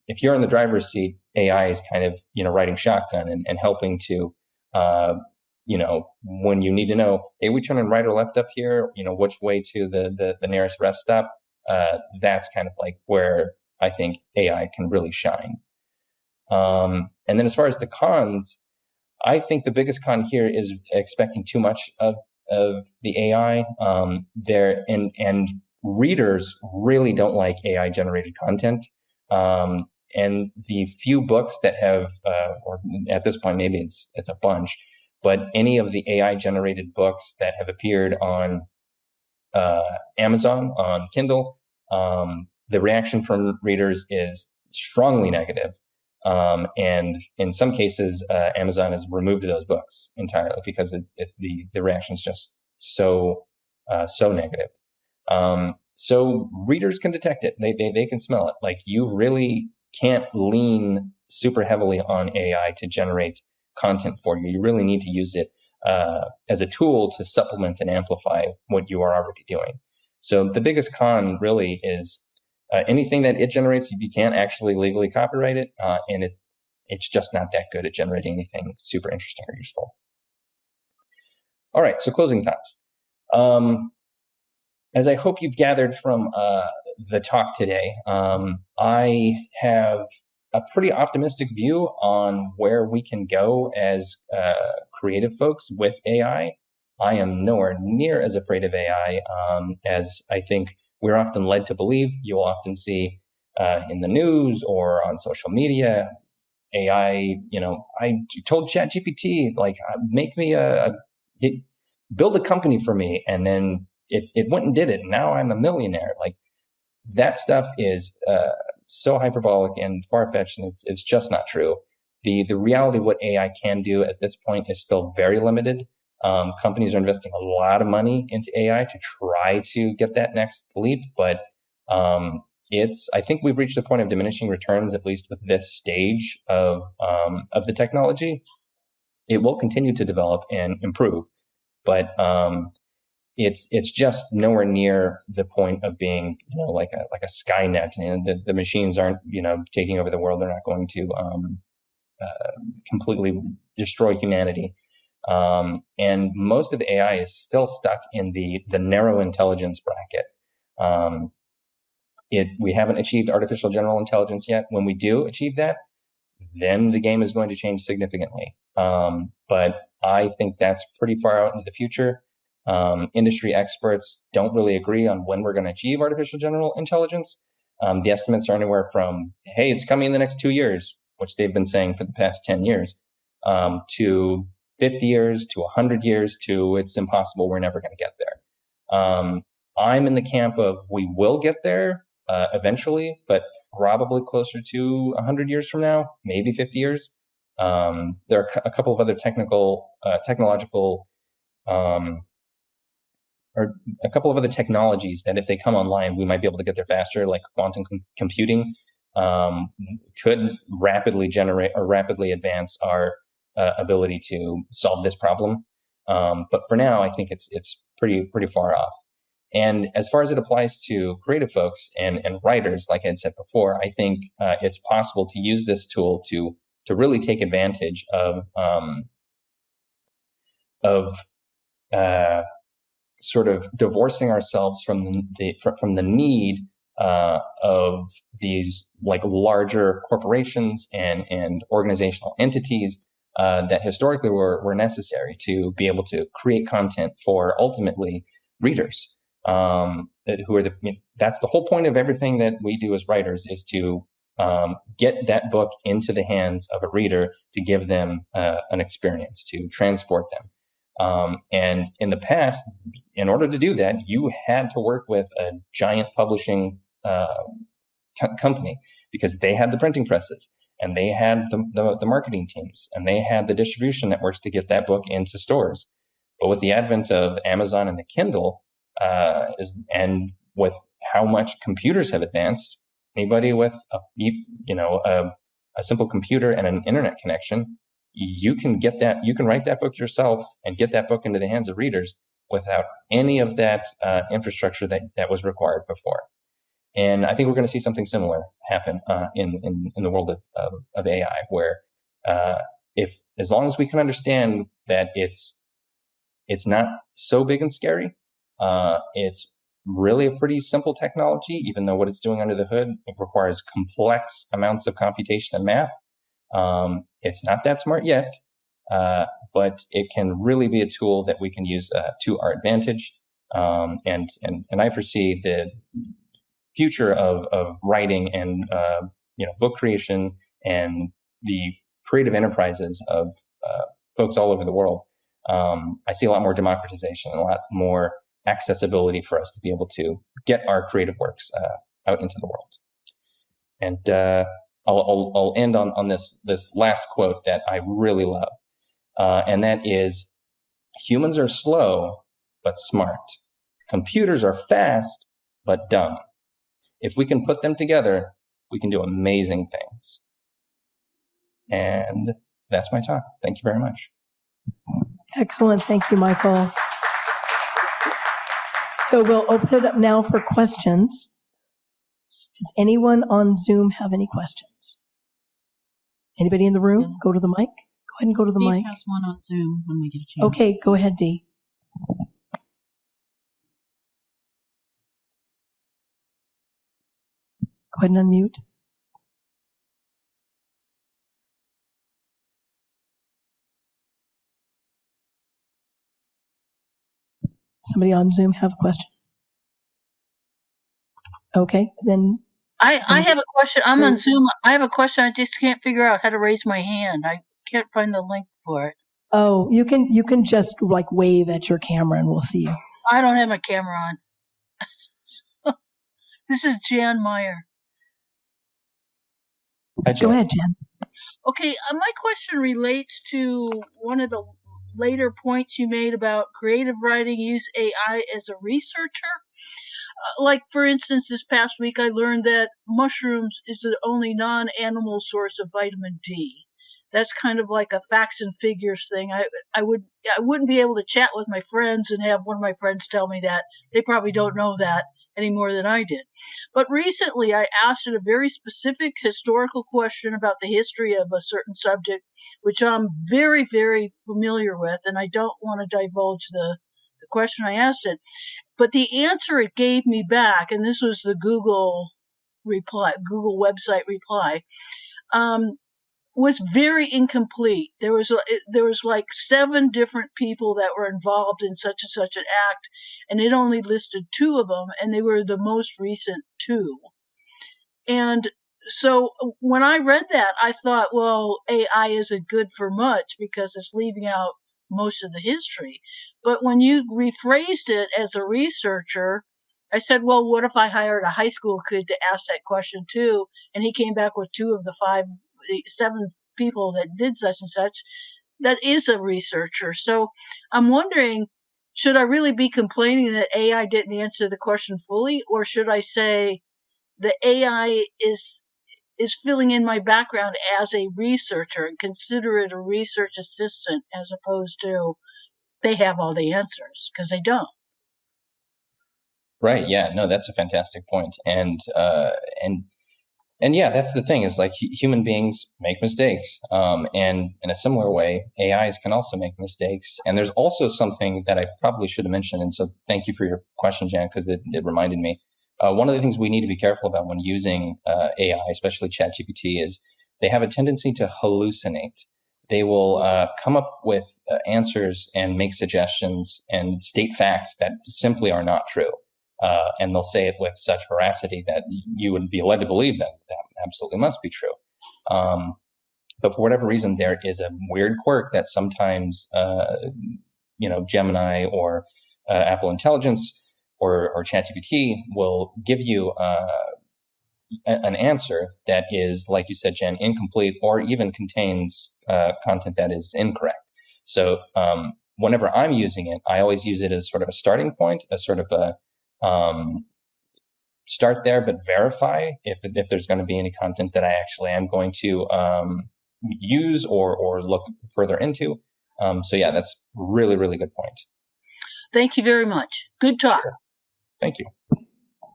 if you're in the driver's seat, AI is kind of, riding shotgun and helping to, when you need to know, hey, we turn in right or left up here, which way to the nearest rest stop. That's kind of like where I think AI can really shine. And then as far as the cons, I think the biggest con here is expecting too much of the AI. And readers really don't like AI generated content. And the few books that have, or at this point, maybe it's a bunch, but any of the AI generated books that have appeared on Amazon, on Kindle, the reaction from readers is strongly negative. And in some cases, Amazon has removed those books entirely because the reaction is just so negative. So readers can detect it. They can smell it. Like, you really can't lean super heavily on AI to generate content for you. You really need to use it as a tool to supplement and amplify what you are already doing. So the biggest con really is anything that it generates, you can't actually legally copyright it, and it's just not that good at generating anything super interesting or useful. All right, so closing thoughts. As I hope you've gathered from the talk today, I have a pretty optimistic view on where we can go as creative folks with AI. I am nowhere near as afraid of AI as I think we're often led to believe. You'll often see in the news or on social media, AI, I told ChatGPT, like, make me build a company for me. And then it went and did it. And now I'm a millionaire. Like, that stuff is so hyperbolic and far-fetched, and it's just not true. The reality of what AI can do at this point is still very limited. Companies are investing a lot of money into AI to try to get that next leap, but I think we've reached a point of diminishing returns, at least with this stage of the technology. It will continue to develop and improve, but it's just nowhere near the point of being, like a Skynet, and the machines aren't, taking over the world. They're not going to completely destroy humanity. And most of AI is still stuck in the narrow intelligence bracket. We haven't achieved artificial general intelligence yet. When we do achieve that, then the game is going to change significantly. But I think that's pretty far out into the future. Industry experts don't really agree on when we're going to achieve artificial general intelligence. The estimates are anywhere from, hey, it's coming in the next 2 years, which they've been saying for the past 10 years, to 50 years, to 100 years, to it's impossible, we're never going to get there. I'm in the camp of we will get there eventually, but probably closer to 100 years from now, maybe 50 years. There are a couple of other technological or a couple of other technologies that if they come online, we might be able to get there faster, like quantum computing could rapidly generate or rapidly advance our ability to solve this problem. But for now, I think it's pretty far off. And as far as it applies to creative folks and writers, like I had said before, I think it's possible to use this tool to really take advantage of sort of divorcing ourselves from the need of these like larger corporations and organizational entities that historically were necessary to be able to create content for ultimately readers. That's the whole point of everything that we do as writers, is to get that book into the hands of a reader, to give them an experience, to transport them. And in the past, in order to do that, you had to work with a giant publishing company, because they had the printing presses and they had the marketing teams and they had the distribution networks to get that book into stores. But with the advent of Amazon and the Kindle, and with how much computers have advanced, anybody with a simple computer and an internet connection, you can write that book yourself and get that book into the hands of readers without any of that infrastructure that was required before. And I think we're going to see something similar happen in the world of AI, where as long as we can understand that it's not so big and scary, it's really a pretty simple technology, even though what it's doing under the hood, it requires complex amounts of computation and math. It's not that smart yet, but it can really be a tool that we can use to our advantage. And I foresee the future of writing and book creation and the creative enterprises of folks all over the world. I see a lot more democratization and a lot more accessibility for us to be able to get our creative works out into the world. And I'll end on this last quote that I really love, and that is, humans are slow but smart. Computers are fast but dumb. If we can put them together, we can do amazing things. And that's my talk. Thank you very much. Excellent. Thank you, Michael. So we'll open it up now for questions. Does anyone on Zoom have any questions? Anybody in the room? Go to the mic. Go ahead and go to the mic. Dee has one on Zoom when we get a chance. Okay, go ahead, Dee. Go ahead and unmute. Somebody on Zoom have a question? Okay, then. I have a question. I'm on Zoom. I have a question. I just can't figure out how to raise my hand. I can't find the link for it. Oh, you can just like wave at your camera and we'll see you. I don't have my camera on. This is Jan Meyer. Go ahead, Jan. Okay, my question relates to one of the later points you made about creative writing use AI as a researcher. Like, for instance, this past week I learned that mushrooms is the only non-animal source of vitamin D. That's kind of like a facts and figures thing. I wouldn't be able to chat with my friends and have one of my friends tell me that. They probably don't know that any more than I did. But recently I asked it a very specific historical question about the history of a certain subject, which I'm very, very familiar with, and I don't want to divulge the question I asked it. But the answer it gave me back, and this was the Google reply, Google website reply, was very incomplete. There was like 7 different people that were involved in such and such an act, and it only listed 2 of them, and they were the most recent 2. And so when I read that, I thought, well, AI isn't good for much because it's leaving out most of the history. But when you rephrased it as a researcher, I said, well, what if I hired a high school kid to ask that question too? And he came back with 2 of the 7 people that did such and such. That is a researcher. So I'm wondering, should I really be complaining that AI didn't answer the question fully, or should I say the AI is filling in my background as a researcher and consider it a research assistant as opposed to they have all the answers, because they don't. Right. Yeah. No, that's a fantastic point. And yeah, that's the thing is like human beings make mistakes. And in a similar way, AIs can also make mistakes. And there's also something that I probably should have mentioned. And so thank you for your question, Jan, because it reminded me. One of the things we need to be careful about when using AI, especially ChatGPT, is they have a tendency to hallucinate. They will come up with answers and make suggestions and state facts that simply are not true. And they'll say it with such veracity that you would be led to believe that absolutely must be true. But for whatever reason, there is a weird quirk that sometimes, Gemini or Apple Intelligence or ChatGPT will give you an answer that is, like you said, Jen, incomplete or even contains content that is incorrect. So whenever I'm using it, I always use it as sort of a starting point, as sort of a start there, but verify if there's going to be any content that I actually am going to use or look further into. So yeah, that's really, really good point. Thank you very much. Good talk. Sure. Thank you.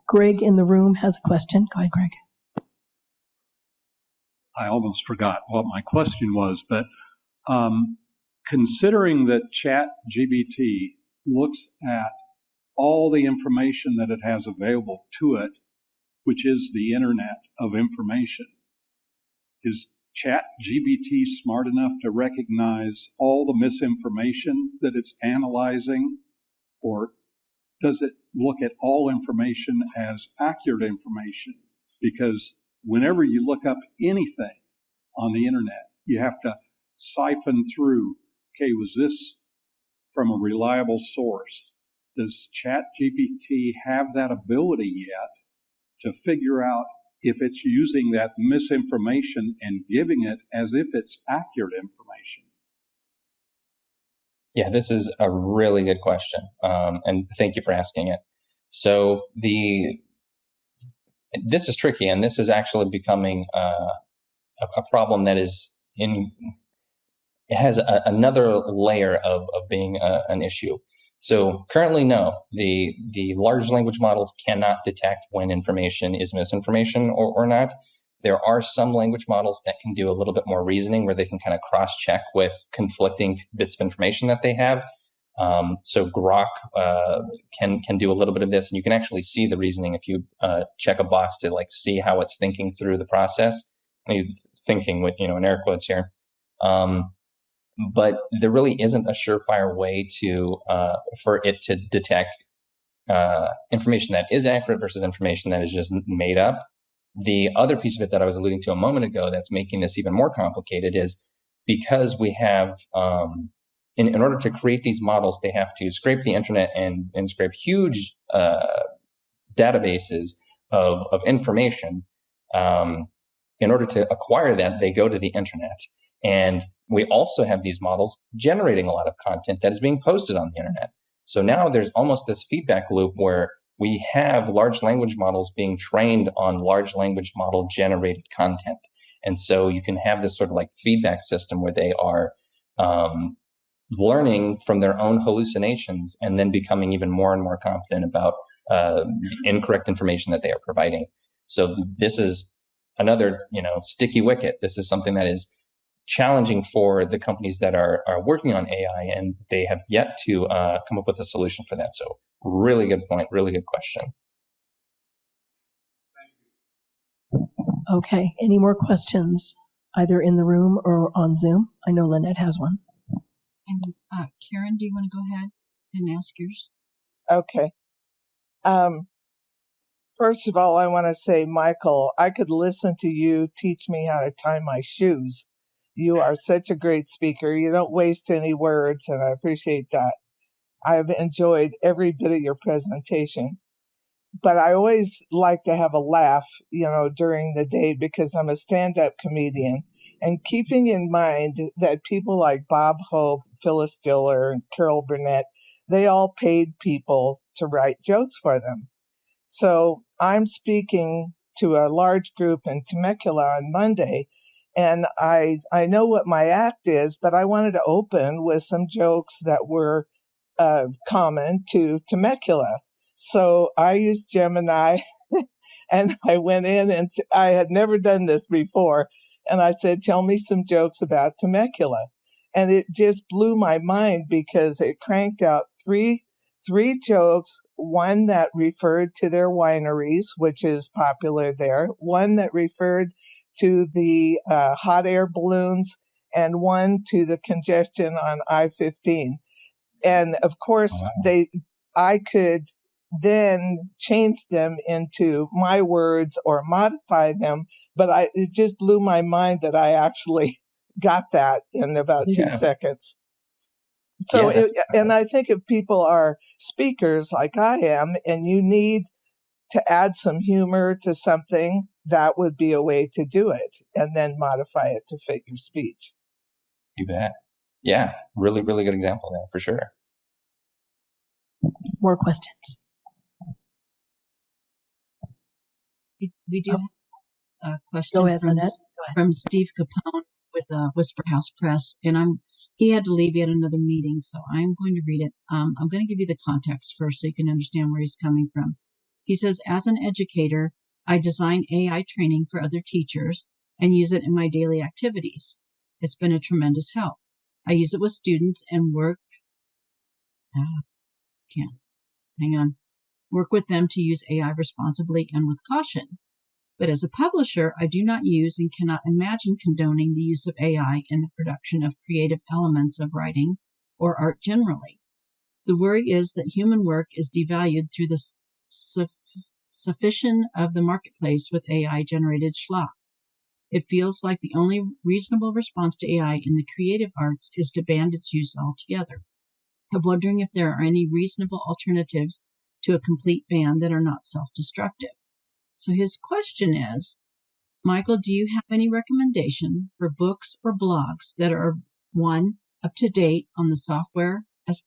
Greg in the room has a question. Go ahead, Greg. I almost forgot what my question was, but considering that ChatGPT looks at all the information that it has available to it, which is the internet of information, is ChatGPT smart enough to recognize all the misinformation that it's analyzing, or does it look at all information as accurate information? Because whenever you look up anything on the internet, you have to siphon through, okay, was this from a reliable source? Does ChatGPT have that ability yet to figure out if it's using that misinformation and giving it as if it's accurate information? Yeah, this is a really good question, and thank you for asking it. So this is tricky, and this is actually becoming a problem that is it has another layer of being an issue. So currently, no, the large language models cannot detect when information is misinformation or not. There are some language models that can do a little bit more reasoning where they can kind of cross-check with conflicting bits of information that they have. So Grok can do a little bit of this, and you can actually see the reasoning if you check a box to like see how it's thinking through the process. Thinking with in air quotes here. But there really isn't a surefire way to for it to detect information that is accurate versus information that is just made up. The other piece of it that I was alluding to a moment ago that's making this even more complicated is because we have, in order to create these models, they have to scrape the internet and scrape huge databases of information. In order to acquire that, they go to the internet. And we also have these models generating a lot of content that is being posted on the internet. So now there's almost this feedback loop where we have large language models being trained on large language model generated content. And so you can have this sort of like feedback system where they are learning from their own hallucinations and then becoming even more and more confident about incorrect information that they are providing. So this is another, sticky wicket. This is something that is challenging for the companies that are working on AI, and they have yet to come up with a solution for that. So really good point, really good question. Okay. Any more questions, either in the room or on Zoom? I know Lynette has one. And Karen, do you want to go ahead and ask yours? Okay. First of all, I want to say, Michael, I could listen to you teach me how to tie my shoes. You are such a great speaker. You don't waste any words, and I appreciate that. I've enjoyed every bit of your presentation. But I always like to have a laugh, during the day because I'm a stand-up comedian. And keeping in mind that people like Bob Hope, Phyllis Diller, and Carol Burnett, they all paid people to write jokes for them. So I'm speaking to a large group in Temecula on Monday, and I know what my act is, but I wanted to open with some jokes that were common to Temecula. So I used Gemini, and I went in, and I had never done this before, and I said, tell me some jokes about Temecula. And it just blew my mind because it cranked out three jokes, one that referred to their wineries, which is popular there, one that referred to the hot air balloons, and one to the congestion on I-15. And of course, I could then change them into my words or modify them, but it just blew my mind that I actually got that in about 2 seconds. So, and I think if people are speakers like I am, and you need to add some humor to something, that would be a way to do it, and then modify it to fit your speech. You bet. Yeah, really, really good example there, for sure. More questions? We do have a question Go ahead, Lynette. from Steve Capone with Whisper House Press, and he had to leave yet another meeting, so I'm going to read it. I'm going to give you the context first so you can understand where he's coming from. He says, as an educator, I design AI training for other teachers and use it in my daily activities. It's been a tremendous help. I use it with students and work with them to use AI responsibly and with caution. But as a publisher, I do not use and cannot imagine condoning the use of AI in the production of creative elements of writing or art generally. The worry is that human work is devalued through the sufficient of the marketplace with AI-generated schlock. It feels like the only reasonable response to AI in the creative arts is to ban its use altogether. I'm wondering if there are any reasonable alternatives to a complete ban that are not self-destructive. So his question is, Michael, do you have any recommendation for books or blogs that are, one, up to date on the software as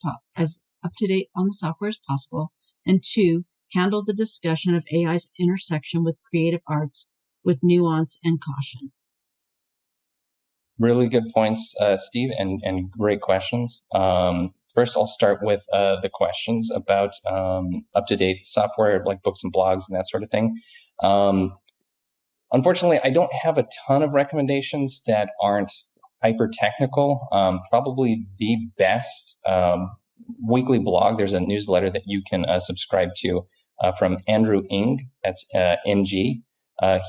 up to date on the software as possible, and two, handle the discussion of AI's intersection with creative arts with nuance and caution? Really good points, Steve, and great questions. First, I'll start with the questions about up-to-date software like books and blogs and that sort of thing. Unfortunately, I don't have a ton of recommendations that aren't hyper-technical. Probably the best weekly blog, there's a newsletter that you can subscribe to from Andrew Ng, that's NG.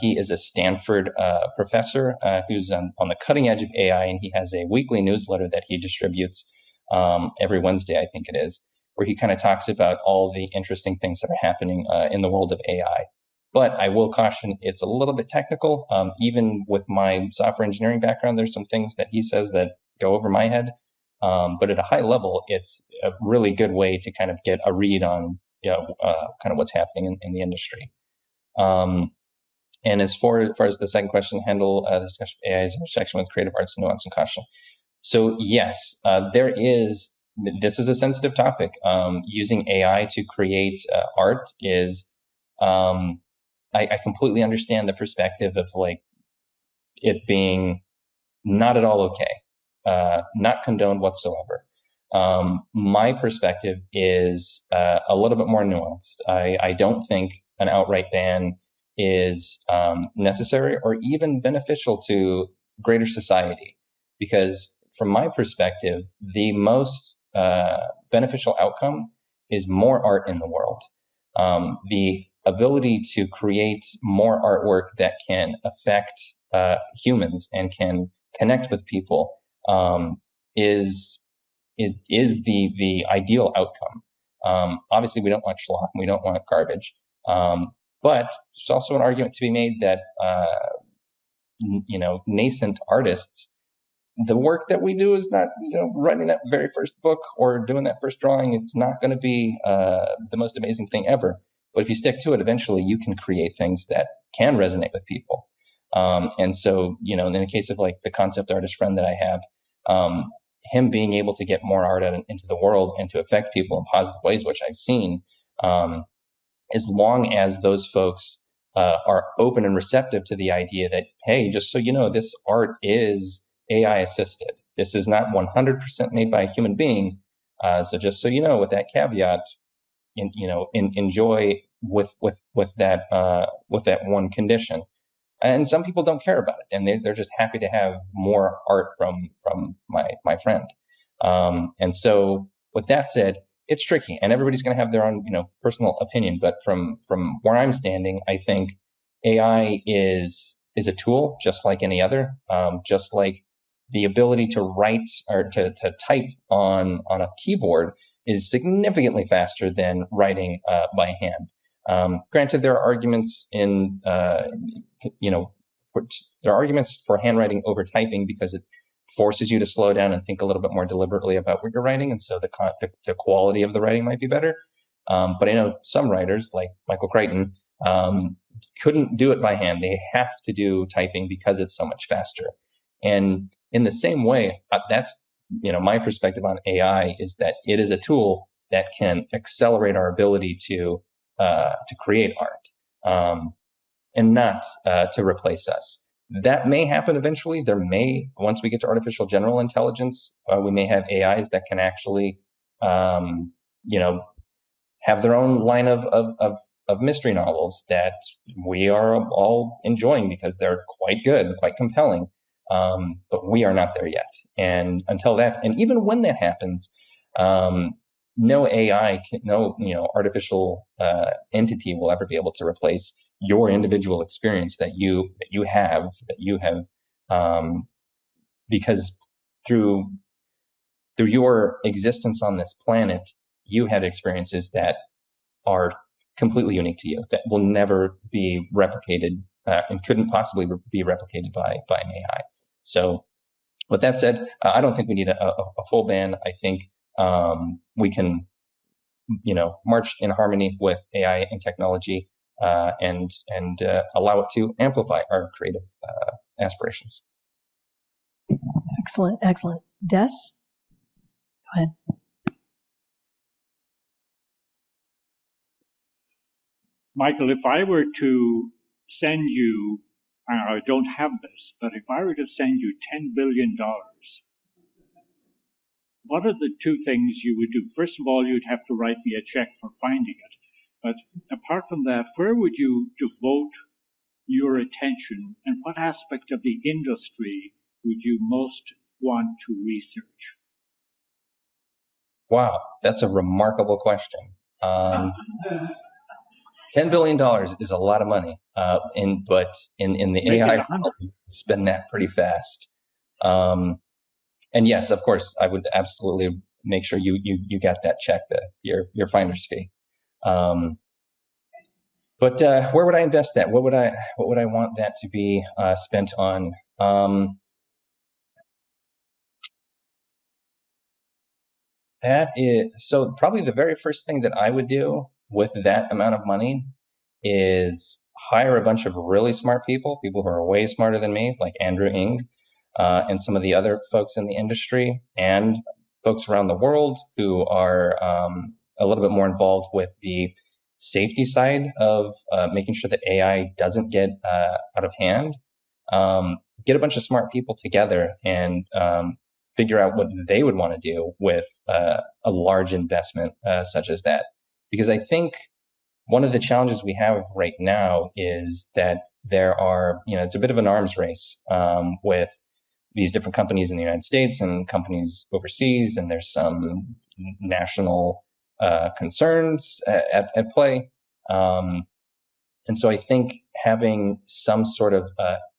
He is a Stanford professor who's on the cutting edge of AI, and he has a weekly newsletter that he distributes every Wednesday, I think it is, where he kind of talks about all the interesting things that are happening in the world of AI. But I will caution, it's a little bit technical. Even with my software engineering background, there's some things that he says that go over my head. But at a high level, it's a really good way to kind of get a read on kind of what's happening in the industry. And as far as the second question, handle the discussion of AI's intersection with creative arts, nuance, and caution. So yes, this is a sensitive topic. Using AI to create art is, I completely understand the perspective of like it being not at all okay, not condoned whatsoever. My perspective is a little bit more nuanced. I don't think an outright ban is necessary or even beneficial to greater society, because from my perspective, the most beneficial outcome is more art in the world. The ability to create more artwork that can affect humans and can connect with people is the ideal outcome. Obviously, we don't want schlock, we don't want garbage, but there's also an argument to be made that nascent artists, the work that we do is not, writing that very first book or doing that first drawing. It's not going to be the most amazing thing ever. But if you stick to it, eventually you can create things that can resonate with people. And so, in the case of like the concept artist friend that I have, him being able to get more art out into the world and to affect people in positive ways, which I've seen, as long as those folks are open and receptive to the idea that, hey, just so you know, this art is AI assisted. This is not 100% made by a human being. So just so you know, with that caveat, enjoy with that one condition. And some people don't care about it, and they're just happy to have more art from my friend. And so, with that said, it's tricky, and everybody's going to have their own personal opinion. But from where I'm standing, I think AI is a tool just like any other, just like the ability to write or to type on a keyboard is significantly faster than writing by hand. Granted, there are arguments there are arguments for handwriting over typing because it forces you to slow down and think a little bit more deliberately about what you're writing, and so the quality of the writing might be better. But I know some writers, like Michael Crichton, couldn't do it by hand. They have to do typing because it's so much faster. And in the same way, that's my perspective on AI is that it is a tool that can accelerate our ability to create art, and not to replace us. That may happen eventually. Once we get to artificial general intelligence, we may have AIs that can actually, have their own line of mystery novels that we are all enjoying because they're quite good, quite compelling. But we are not there yet. And until that, and even when that happens, no AI, no artificial entity will ever be able to replace your individual experience that you have, because through your existence on this planet, you had experiences that are completely unique to you, that will never be replicated and couldn't possibly be replicated by an AI. So with that said, I don't think we need a full ban. I think we can, march in harmony with AI and technology and allow it to amplify our creative aspirations. Excellent. Des? Go ahead. Michael, if I were to send you, I don't have this, but if I were to send you $10 billion, what are the two things you would do? First of all, you'd have to write me a check for finding it. But apart from that, where would you devote your attention, and what aspect of the industry would you most want to research? Wow, that's a remarkable question. $10 billion is a lot of money, but in the AI, spend that pretty fast. And yes, of course, I would absolutely make sure you get that check, your finder's fee. But where would I invest that? What would I want that to be spent on? That is so probably the very first thing that I would do with that amount of money is hire a bunch of really smart people who are way smarter than me, like Andrew Ng, and some of the other folks in the industry, and folks around the world who are a little bit more involved with the safety side of making sure that AI doesn't get out of hand. Get a bunch of smart people together and figure out what they would want to do with a large investment such as that. Because I think one of the challenges we have right now is that there are, it's a bit of an arms race with these different companies in the United States and companies overseas, and there's some national concerns at play. And so I think having some sort of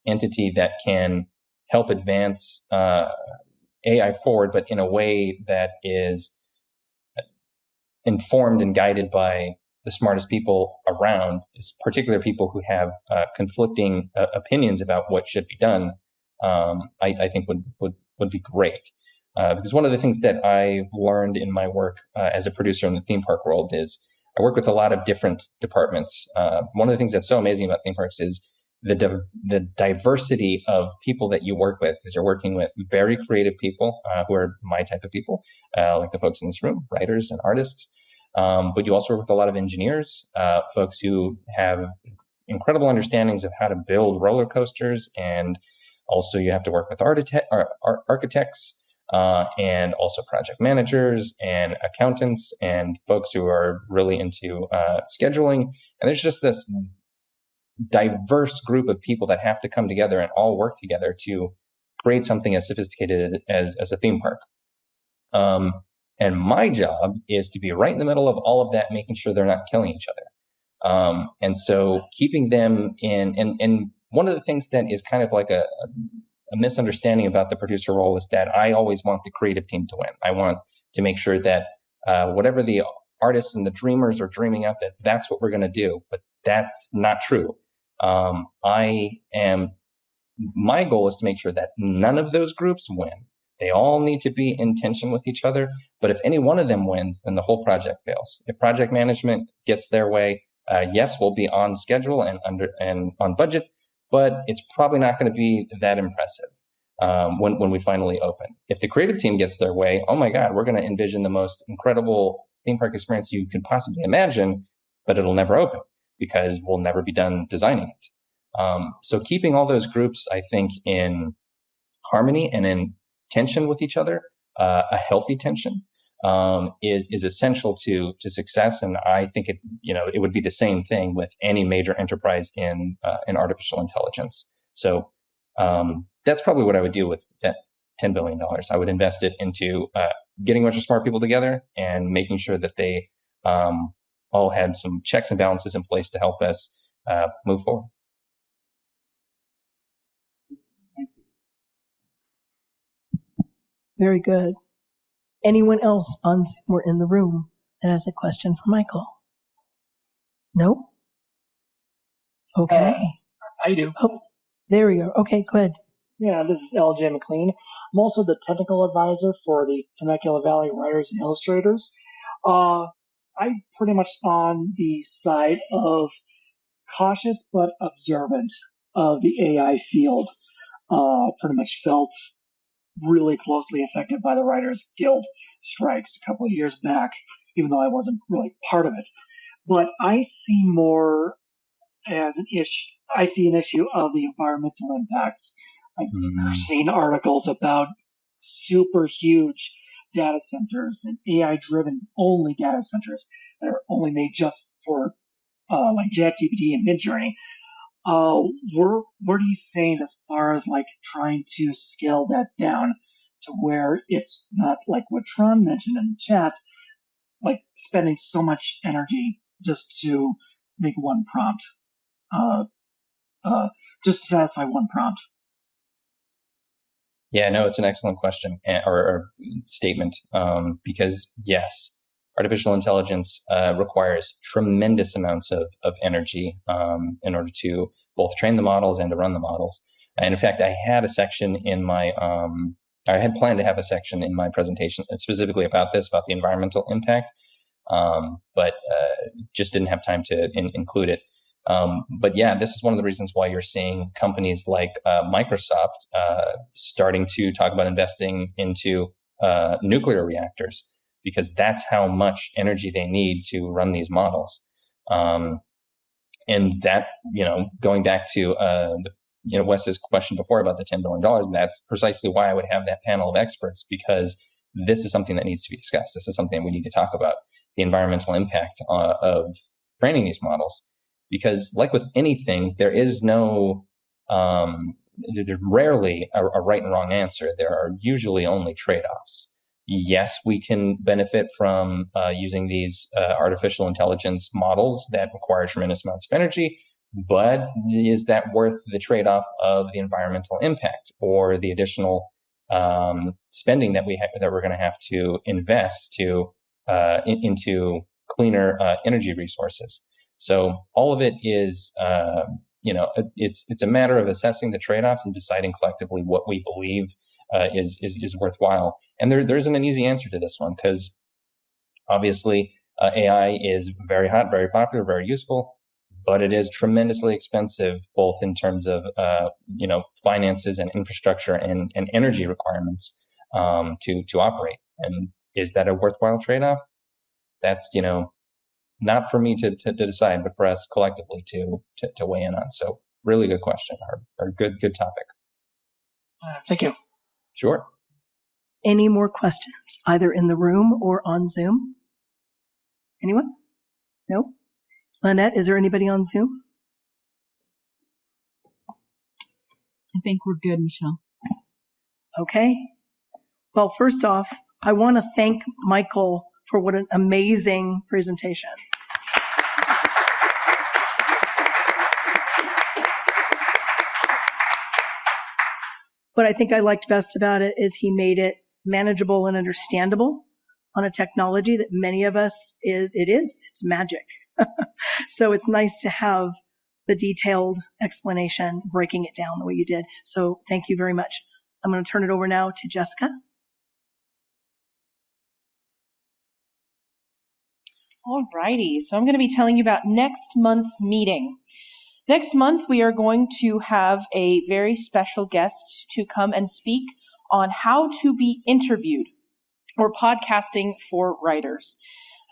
entity that can help advance AI forward, but in a way that is informed and guided by the smartest people around, particularly people who have conflicting opinions about what should be done, I think would be great. Because one of the things that I've learned in my work as a producer in the theme park world is I work with a lot of different departments. One of the things that's so amazing about theme parks is the diversity of people that you work with, because you're working with very creative people who are my type of people, like the folks in this room, writers and artists. But you also work with a lot of engineers, folks who have incredible understandings of how to build roller coasters, and also you have to work with architects, and also project managers and accountants and folks who are really into scheduling. And there's just this diverse group of people that have to come together and all work together to create something as sophisticated as a theme park. And my job is to be right in the middle of all of that, making sure they're not killing each other. And so keeping them in, and one of the things that is kind of like a misunderstanding about the producer role is that I always want the creative team to win. I want to make sure that whatever the artists and the dreamers are dreaming up, that's what we're going to do. But that's not true. My goal is to make sure that none of those groups win. They all need to be in tension with each other. But if any one of them wins, then the whole project fails. If project management gets their way, yes, we'll be on schedule and on budget, but it's probably not going to be that impressive when we finally open. If the creative team gets their way, oh my God, we're going to envision the most incredible theme park experience you could possibly imagine, but it'll never open because we'll never be done designing it. So keeping all those groups, I think, in harmony and in tension with each other, a healthy tension, is essential to success. And I think it would be the same thing with any major enterprise in artificial intelligence. So that's probably what I would do with that $10 billion. I would invest it into getting a bunch of smart people together and making sure that they all had some checks and balances in place to help us move forward. Very good. Anyone else on Zoom or in the room that has a question for Michael? No? Okay. I do. Oh, there we go. Okay, go ahead. Yeah, this is LJ McLean. I'm also the technical advisor for the Temecula Valley Writers and Illustrators. I'm pretty much on the side of cautious but observant of the AI field. Pretty much felt really closely affected by the Writers Guild strikes a couple of years back, even though I wasn't really part of it. But I see more as an issue. I see an issue of the environmental impacts. I've seen articles about super huge data centers and AI-driven only data centers that are only made just for like ChatGPT and Midjourney. What are you saying as far as like trying to scale that down to where it's not like what Tron mentioned in the chat, like spending so much energy just to make one prompt, just to satisfy one prompt? Yeah, no, it's an excellent question or statement, because yes, artificial intelligence requires tremendous amounts of energy in order to both train the models and to run the models. And in fact, I had a section in my, I had planned to have a section in my presentation specifically about this, about the environmental impact, but just didn't have time to include it. But yeah, this is one of the reasons why you're seeing companies like Microsoft starting to talk about investing into nuclear reactors, because that's how much energy they need to run these models. And that, going back to, Wes's question before about the $10 billion, that's precisely why I would have that panel of experts, because this is something that needs to be discussed. This is something we need to talk about, the environmental impact of training these models. Because like with anything, there is no, there's rarely a right and wrong answer. There are usually only trade-offs. Yes, we can benefit from using these artificial intelligence models that require tremendous amounts of energy, but is that worth the trade-off of the environmental impact or the additional spending that we're going to have to invest into cleaner energy resources? So all of it is, it's a matter of assessing the trade-offs and deciding collectively what we believe is worthwhile. And there isn't an easy answer to this one, because obviously AI is very hot, very popular, very useful, but it is tremendously expensive, both in terms of finances and infrastructure and energy requirements to operate. And is that a worthwhile trade-off? That's not for me to decide, but for us collectively to weigh in on. So really good question, or good topic. Thank you. Sure. Any more questions, either in the room or on Zoom? Anyone? No? Lynette, is there anybody on Zoom? I think we're good, Michelle. Okay. Well, first off, I want to thank Michael for what an amazing presentation. What I think I liked best about it is he made it manageable and understandable on a technology that many of us, it's magic. So it's nice to have the detailed explanation, breaking it down the way you did. So thank you very much. I'm going to turn it over now to Jessica. All righty. So I'm going to be telling you about next month's meeting. Next month, we are going to have a very special guest to come and speak on how to be interviewed, or podcasting for writers.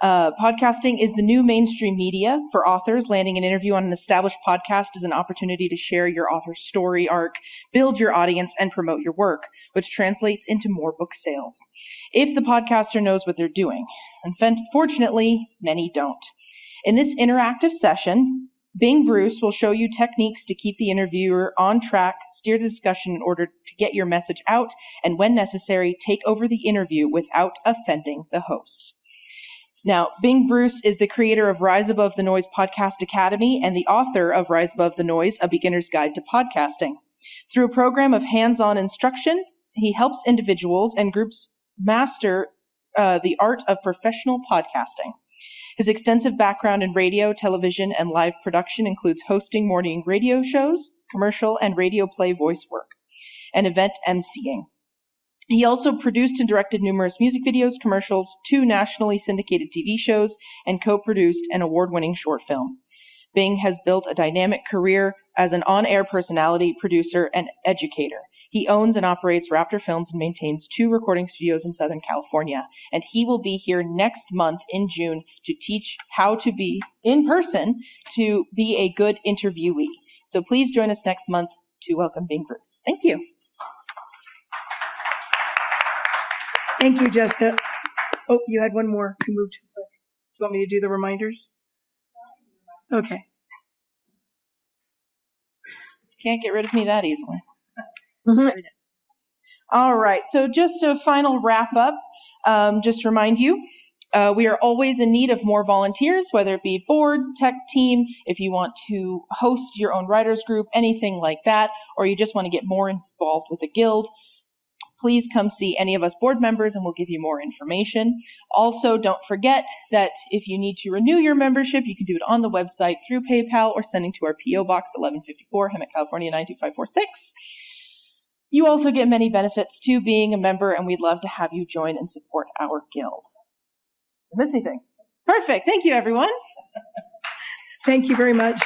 Podcasting is the new mainstream media for authors. Landing an interview on an established podcast is an opportunity to share your author's story arc, build your audience, and promote your work, which translates into more book sales, if the podcaster knows what they're doing. Unfortunately, many don't. In this interactive session, Bing Bruce will show you techniques to keep the interviewer on track, steer the discussion in order to get your message out, and when necessary, take over the interview without offending the host. Now, Bing Bruce is the creator of Rise Above the Noise Podcast Academy and the author of Rise Above the Noise, A Beginner's Guide to Podcasting. Through a program of hands-on instruction, he helps individuals and groups master the art of professional podcasting. His extensive background in radio, television, and live production includes hosting morning radio shows, commercial and radio play voice work, and event emceeing. He also produced and directed numerous music videos, commercials, 2 nationally syndicated TV shows, and co-produced an award-winning short film. Bing has built a dynamic career as an on-air personality, producer, and educator. He owns and operates Raptor Films and maintains 2 recording studios in Southern California. And he will be here next month in June to teach how to be in person to be a good interviewee. So please join us next month to welcome Bing Bruce. Thank you. Thank you, Jessica. Oh, you had one more. You moved too quick. Do you want me to do the reminders? Okay. Can't get rid of me that easily. All right. So just a final wrap up. Just to remind you, we are always in need of more volunteers, whether it be board, tech team, if you want to host your own writers group, anything like that, or you just want to get more involved with the guild. Please come see any of us board members and we'll give you more information. Also, don't forget that if you need to renew your membership, you can do it on the website through PayPal or sending to our P.O. Box 1154, Hemet, California 92546. You also get many benefits to being a member, and we'd love to have you join and support our guild. Did I miss anything? Perfect. Thank you, everyone. Thank you very much.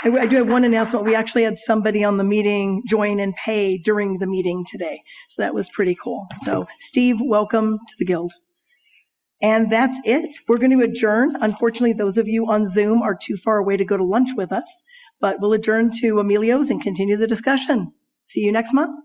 I do have one announcement. We actually had somebody on the meeting join and pay during the meeting today. So that was pretty cool. So Steve, welcome to the guild. And that's it. We're going to adjourn. Unfortunately, those of you on Zoom are too far away to go to lunch with us, but we'll adjourn to Emilio's and continue the discussion. See you next month.